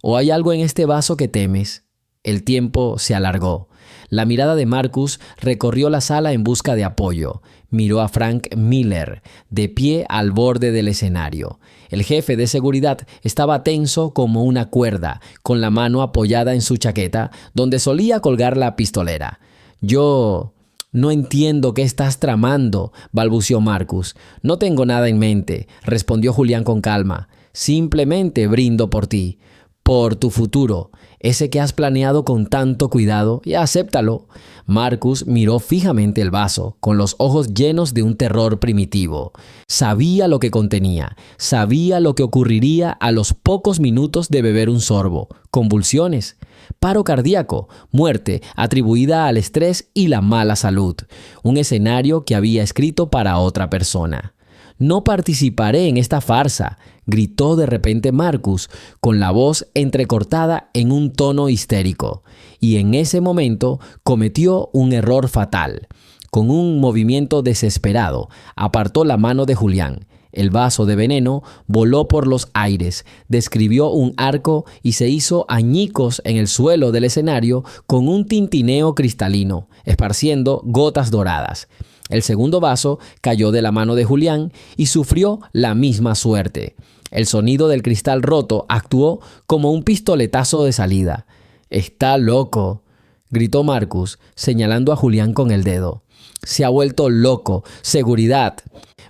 ¿O hay algo en este vaso que temes?». El tiempo se alargó. La mirada de Marcus recorrió la sala en busca de apoyo. Miró a Frank Miller, de pie al borde del escenario. El jefe de seguridad estaba tenso como una cuerda, con la mano apoyada en su chaqueta, donde solía colgar la pistolera. «Yo no entiendo qué estás tramando», balbució Marcus. «No tengo nada en mente», respondió Julián con calma. «Simplemente brindo por ti, por tu futuro, ese que has planeado con tanto cuidado, y acéptalo». Marcus miró fijamente el vaso, con los ojos llenos de un terror primitivo. Sabía lo que contenía, sabía lo que ocurriría a los pocos minutos de beber un sorbo: convulsiones, paro cardíaco, muerte atribuida al estrés y la mala salud. Un escenario que había escrito para otra persona. «No participaré en esta farsa», gritó de repente Marcus, con la voz entrecortada en un tono histérico. Y en ese momento cometió un error fatal. Con un movimiento desesperado, apartó la mano de Julián. El vaso de veneno voló por los aires, describió un arco y se hizo añicos en el suelo del escenario con un tintineo cristalino, esparciendo gotas doradas. El segundo vaso cayó de la mano de Julián y sufrió la misma suerte. El sonido del cristal roto actuó como un pistoletazo de salida. «Está loco», gritó Marcus, señalando a Julián con el dedo. «Se ha vuelto loco. Seguridad».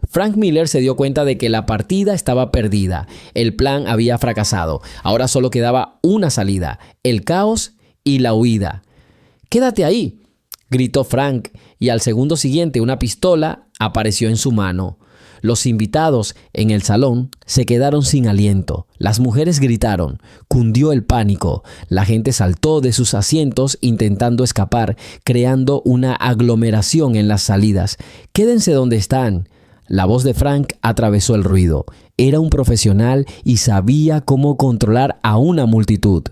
Frank Miller se dio cuenta de que la partida estaba perdida. El plan había fracasado. Ahora solo quedaba una salida: el caos y la huida. «¡Quédate ahí!», gritó Frank, y al segundo siguiente una pistola apareció en su mano. Los invitados en el salón se quedaron sin aliento. Las mujeres gritaron. Cundió el pánico. La gente saltó de sus asientos intentando escapar, creando una aglomeración en las salidas. «¡Quédense donde están!». La voz de Frank atravesó el ruido. Era un profesional y sabía cómo controlar a una multitud.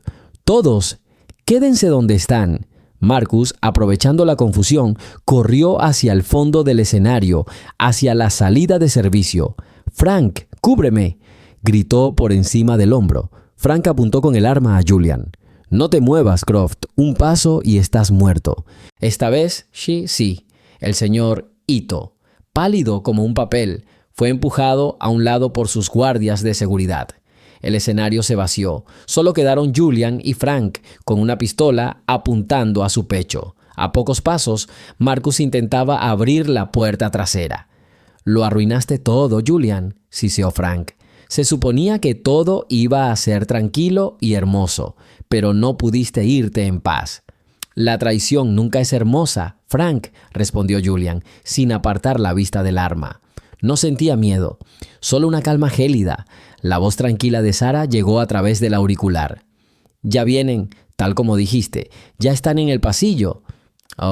«Todos, quédense donde están». Marcus, aprovechando la confusión, corrió hacia el fondo del escenario, hacia la salida de servicio. «Frank, cúbreme», gritó por encima del hombro. Frank apuntó con el arma a Julian. «No te muevas, Croft. Un paso y estás muerto». Esta vez, sí. El señor Ito, pálido como un papel, fue empujado a un lado por sus guardias de seguridad. El escenario se vació. Solo quedaron Julian y Frank, con una pistola apuntando a su pecho. A pocos pasos, Marcus intentaba abrir la puerta trasera. «Lo arruinaste todo, Julian», siseó Frank. «Se suponía que todo iba a ser tranquilo y hermoso, pero no pudiste irte en paz». «La traición nunca es hermosa, Frank», respondió Julian, sin apartar la vista del arma. No sentía miedo, solo una calma gélida. La voz tranquila de Sara llegó a través del auricular. «Ya vienen, tal como dijiste. Ya están en el pasillo».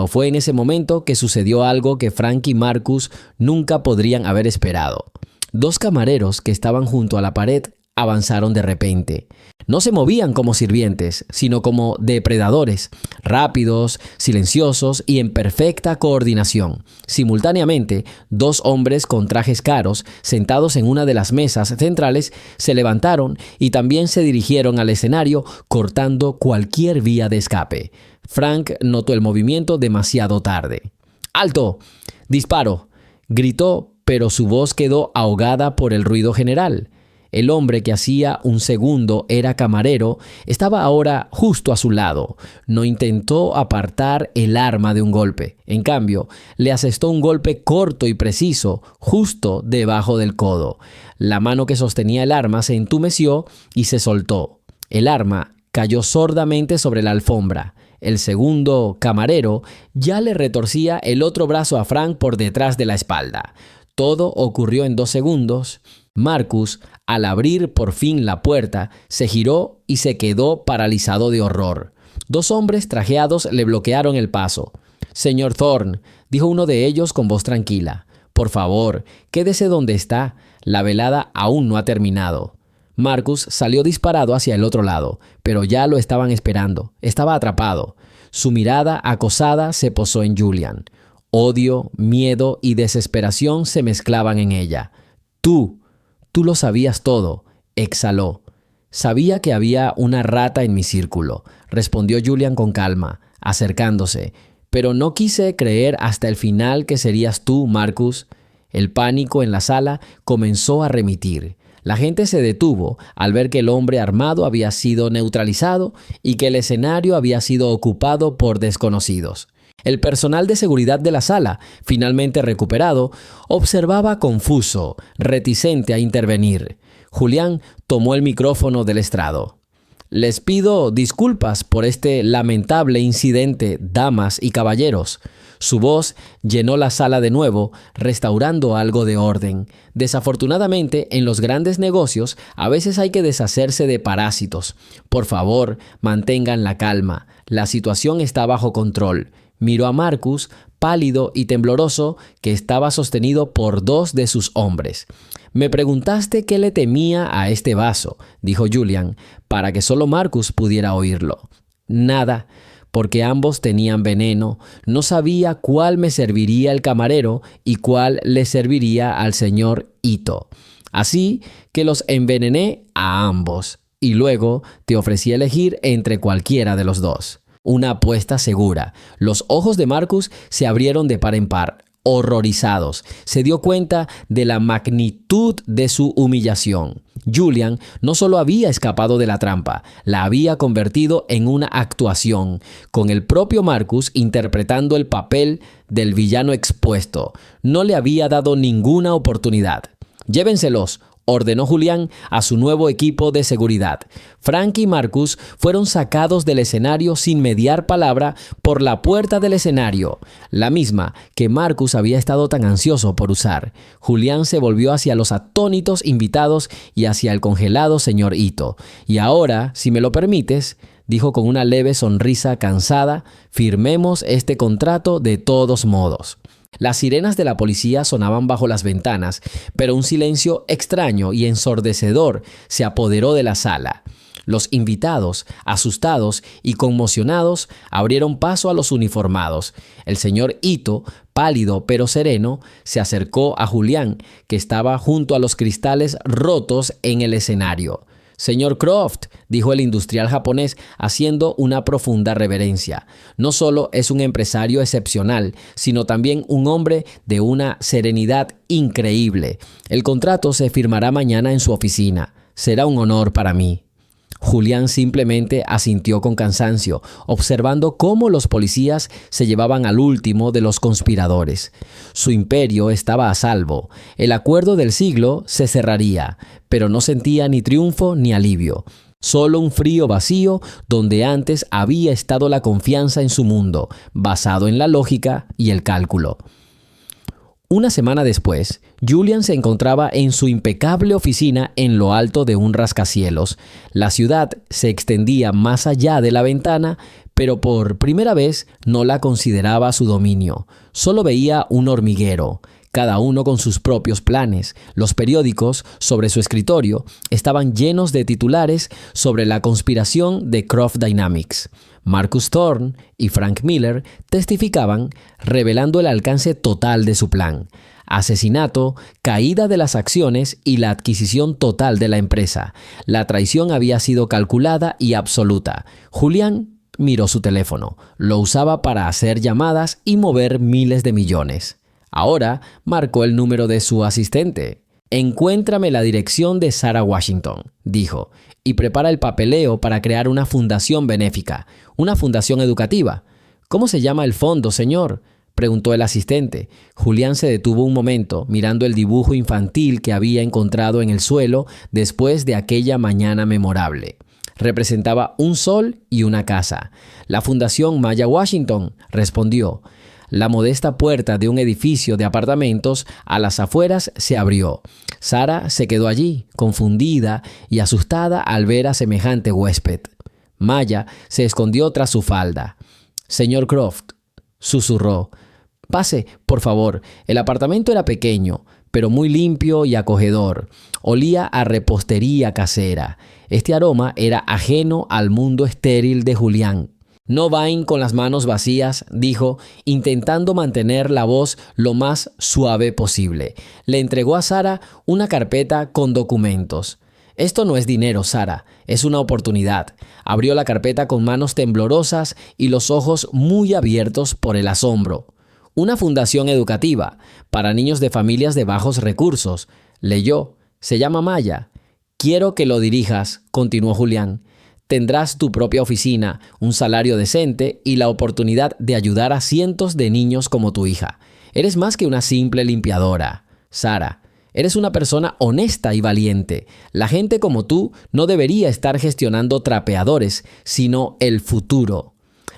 Fue en ese momento que sucedió algo que Frank y Marcus nunca podrían haber esperado. Dos camareros que estaban junto a la pared avanzaron de repente. No se movían como sirvientes, sino como depredadores, rápidos, silenciosos y en perfecta coordinación. Simultáneamente, dos hombres con trajes caros, sentados en una de las mesas centrales, se levantaron y también se dirigieron al escenario, cortando cualquier vía de escape. Frank notó el movimiento demasiado tarde. ¡Alto! ¡Disparo!, gritó, pero su voz quedó ahogada por el ruido general. El hombre que hacía un segundo era camarero estaba ahora justo a su lado. No intentó apartar el arma de un golpe. En cambio, le asestó un golpe corto y preciso, justo debajo del codo. La mano que sostenía el arma se entumeció y se soltó. El arma cayó sordamente sobre la alfombra. El segundo camarero ya le retorcía el otro brazo a Frank por detrás de la espalda. Todo ocurrió en 2 segundos. Marcus, al abrir por fin la puerta, se giró y se quedó paralizado de horror. 2 hombres trajeados le bloquearon el paso. «Señor Thorne», dijo uno de ellos con voz tranquila, «por favor, quédese donde está. La velada aún no ha terminado». Marcus salió disparado hacia el otro lado, pero ya lo estaban esperando. Estaba atrapado. Su mirada acosada se posó en Julian. Odio, miedo y desesperación se mezclaban en ella. Tú lo sabías todo», exhaló. «Sabía que había una rata en mi círculo», respondió Julian con calma, acercándose. «Pero no quise creer hasta el final que serías tú, Marcus». El pánico en la sala comenzó a remitir. La gente se detuvo al ver que el hombre armado había sido neutralizado y que el escenario había sido ocupado por desconocidos. El personal de seguridad de la sala, finalmente recuperado, observaba confuso, reticente a intervenir. Julián tomó el micrófono del estrado. «Les pido disculpas por este lamentable incidente, damas y caballeros». Su voz llenó la sala de nuevo, restaurando algo de orden. Desafortunadamente, en los grandes negocios, a veces hay que deshacerse de parásitos. Por favor, mantengan la calma. La situación está bajo control. Miró a Marcus, pálido y tembloroso, que estaba sostenido por 2 de sus hombres. «Me preguntaste qué le temía a este vaso», dijo Julian, para que solo Marcus pudiera oírlo. «Nada, porque ambos tenían veneno. No sabía cuál me serviría el camarero y cuál le serviría al señor Ito. Así que los envenené a ambos y luego te ofrecí elegir entre cualquiera de los 2. Una apuesta segura». Los ojos de Marcus se abrieron de par en par. Horrorizados, se dio cuenta de la magnitud de su humillación. Julian no solo había escapado de la trampa, la había convertido en una actuación, con el propio Marcus interpretando el papel del villano expuesto. No le había dado ninguna oportunidad. «Llévenselos», ordenó Julián a su nuevo equipo de seguridad. Frank y Marcus fueron sacados del escenario sin mediar palabra por la puerta del escenario, la misma que Marcus había estado tan ansioso por usar. Julián se volvió hacia los atónitos invitados y hacia el congelado señor Ito. «Y ahora, si me lo permites», dijo con una leve sonrisa cansada, «firmemos este contrato de todos modos». Las sirenas de la policía sonaban bajo las ventanas, pero un silencio extraño y ensordecedor se apoderó de la sala. Los invitados, asustados y conmocionados, abrieron paso a los uniformados. El señor Ito, pálido pero sereno, se acercó a Julián, que estaba junto a los cristales rotos en el escenario. «Señor Croft», dijo el industrial japonés haciendo una profunda reverencia, «no solo es un empresario excepcional, sino también un hombre de una serenidad increíble. El contrato se firmará mañana en su oficina. Será un honor para mí». Julián simplemente asintió con cansancio, observando cómo los policías se llevaban al último de los conspiradores. Su imperio estaba a salvo. El acuerdo del siglo se cerraría, pero no sentía ni triunfo ni alivio. Solo un frío vacío donde antes había estado la confianza en su mundo, basado en la lógica y el cálculo. Una semana después, Julian se encontraba en su impecable oficina en lo alto de un rascacielos. La ciudad se extendía más allá de la ventana, pero por primera vez no la consideraba su dominio. Solo veía un hormiguero, cada uno con sus propios planes. Los periódicos sobre su escritorio estaban llenos de titulares sobre la conspiración de Croft Dynamics. Marcus Thorne y Frank Miller testificaban, revelando el alcance total de su plan: asesinato, caída de las acciones y la adquisición total de la empresa. La traición había sido calculada y absoluta. Julián miró su teléfono. Lo usaba para hacer llamadas y mover miles de millones. Ahora marcó el número de su asistente. «Encuéntrame la dirección de Sarah Washington», dijo, «y prepara el papeleo para crear una fundación benéfica, una fundación educativa». «¿Cómo se llama el fondo, señor?», preguntó el asistente. Julián se detuvo un momento mirando el dibujo infantil que había encontrado en el suelo después de aquella mañana memorable. Representaba un sol y una casa. «La Fundación Maya Washington», respondió. La modesta puerta de un edificio de apartamentos a las afueras se abrió. Sarah se quedó allí, confundida y asustada al ver a semejante huésped. Maya se escondió tras su falda. «Señor Croft», susurró, «pase, por favor». El apartamento era pequeño, pero muy limpio y acogedor. Olía a repostería casera. Este aroma era ajeno al mundo estéril de Julián. «No vayan con las manos vacías», dijo, intentando mantener la voz lo más suave posible. Le entregó a Sarah una carpeta con documentos. «Esto no es dinero, Sarah, es una oportunidad». Abrió la carpeta con manos temblorosas y los ojos muy abiertos por el asombro. «Una fundación educativa para niños de familias de bajos recursos», leyó. «Se llama Maya». «Quiero que lo dirijas», continuó Julián. «Tendrás tu propia oficina, un salario decente y la oportunidad de ayudar a cientos de niños como tu hija. Eres más que una simple limpiadora, Sarah. Eres una persona honesta y valiente. La gente como tú no debería estar gestionando trapeadores, sino el futuro».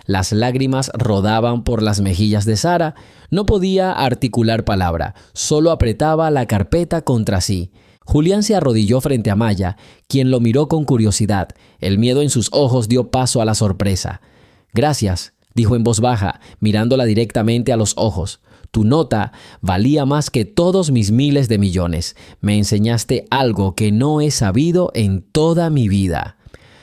Las lágrimas rodaban por las mejillas de Sarah. No podía articular palabra, solo apretaba la carpeta contra sí. Julián se arrodilló frente a Maya, quien lo miró con curiosidad. El miedo en sus ojos dio paso a la sorpresa. «Gracias», dijo en voz baja, mirándola directamente a los ojos. «Tu nota valía más que todos mis miles de millones. Me enseñaste algo que no he sabido en toda mi vida».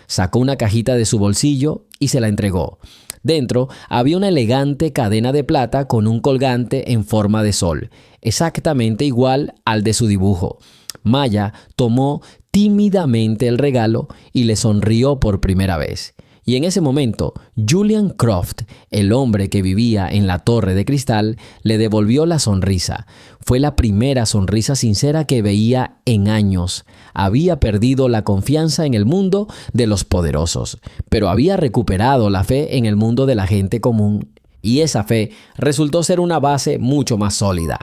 Sacó una cajita de su bolsillo y se la entregó. Dentro había una elegante cadena de plata con un colgante en forma de sol, exactamente igual al de su dibujo. Maya tomó tímidamente el regalo y le sonrió por primera vez. Y en ese momento, Julian Croft, el hombre que vivía en la torre de cristal, le devolvió la sonrisa. Fue la primera sonrisa sincera que veía en años. Había perdido la confianza en el mundo de los poderosos, pero había recuperado la fe en el mundo de la gente común. Y esa fe resultó ser una base mucho más sólida.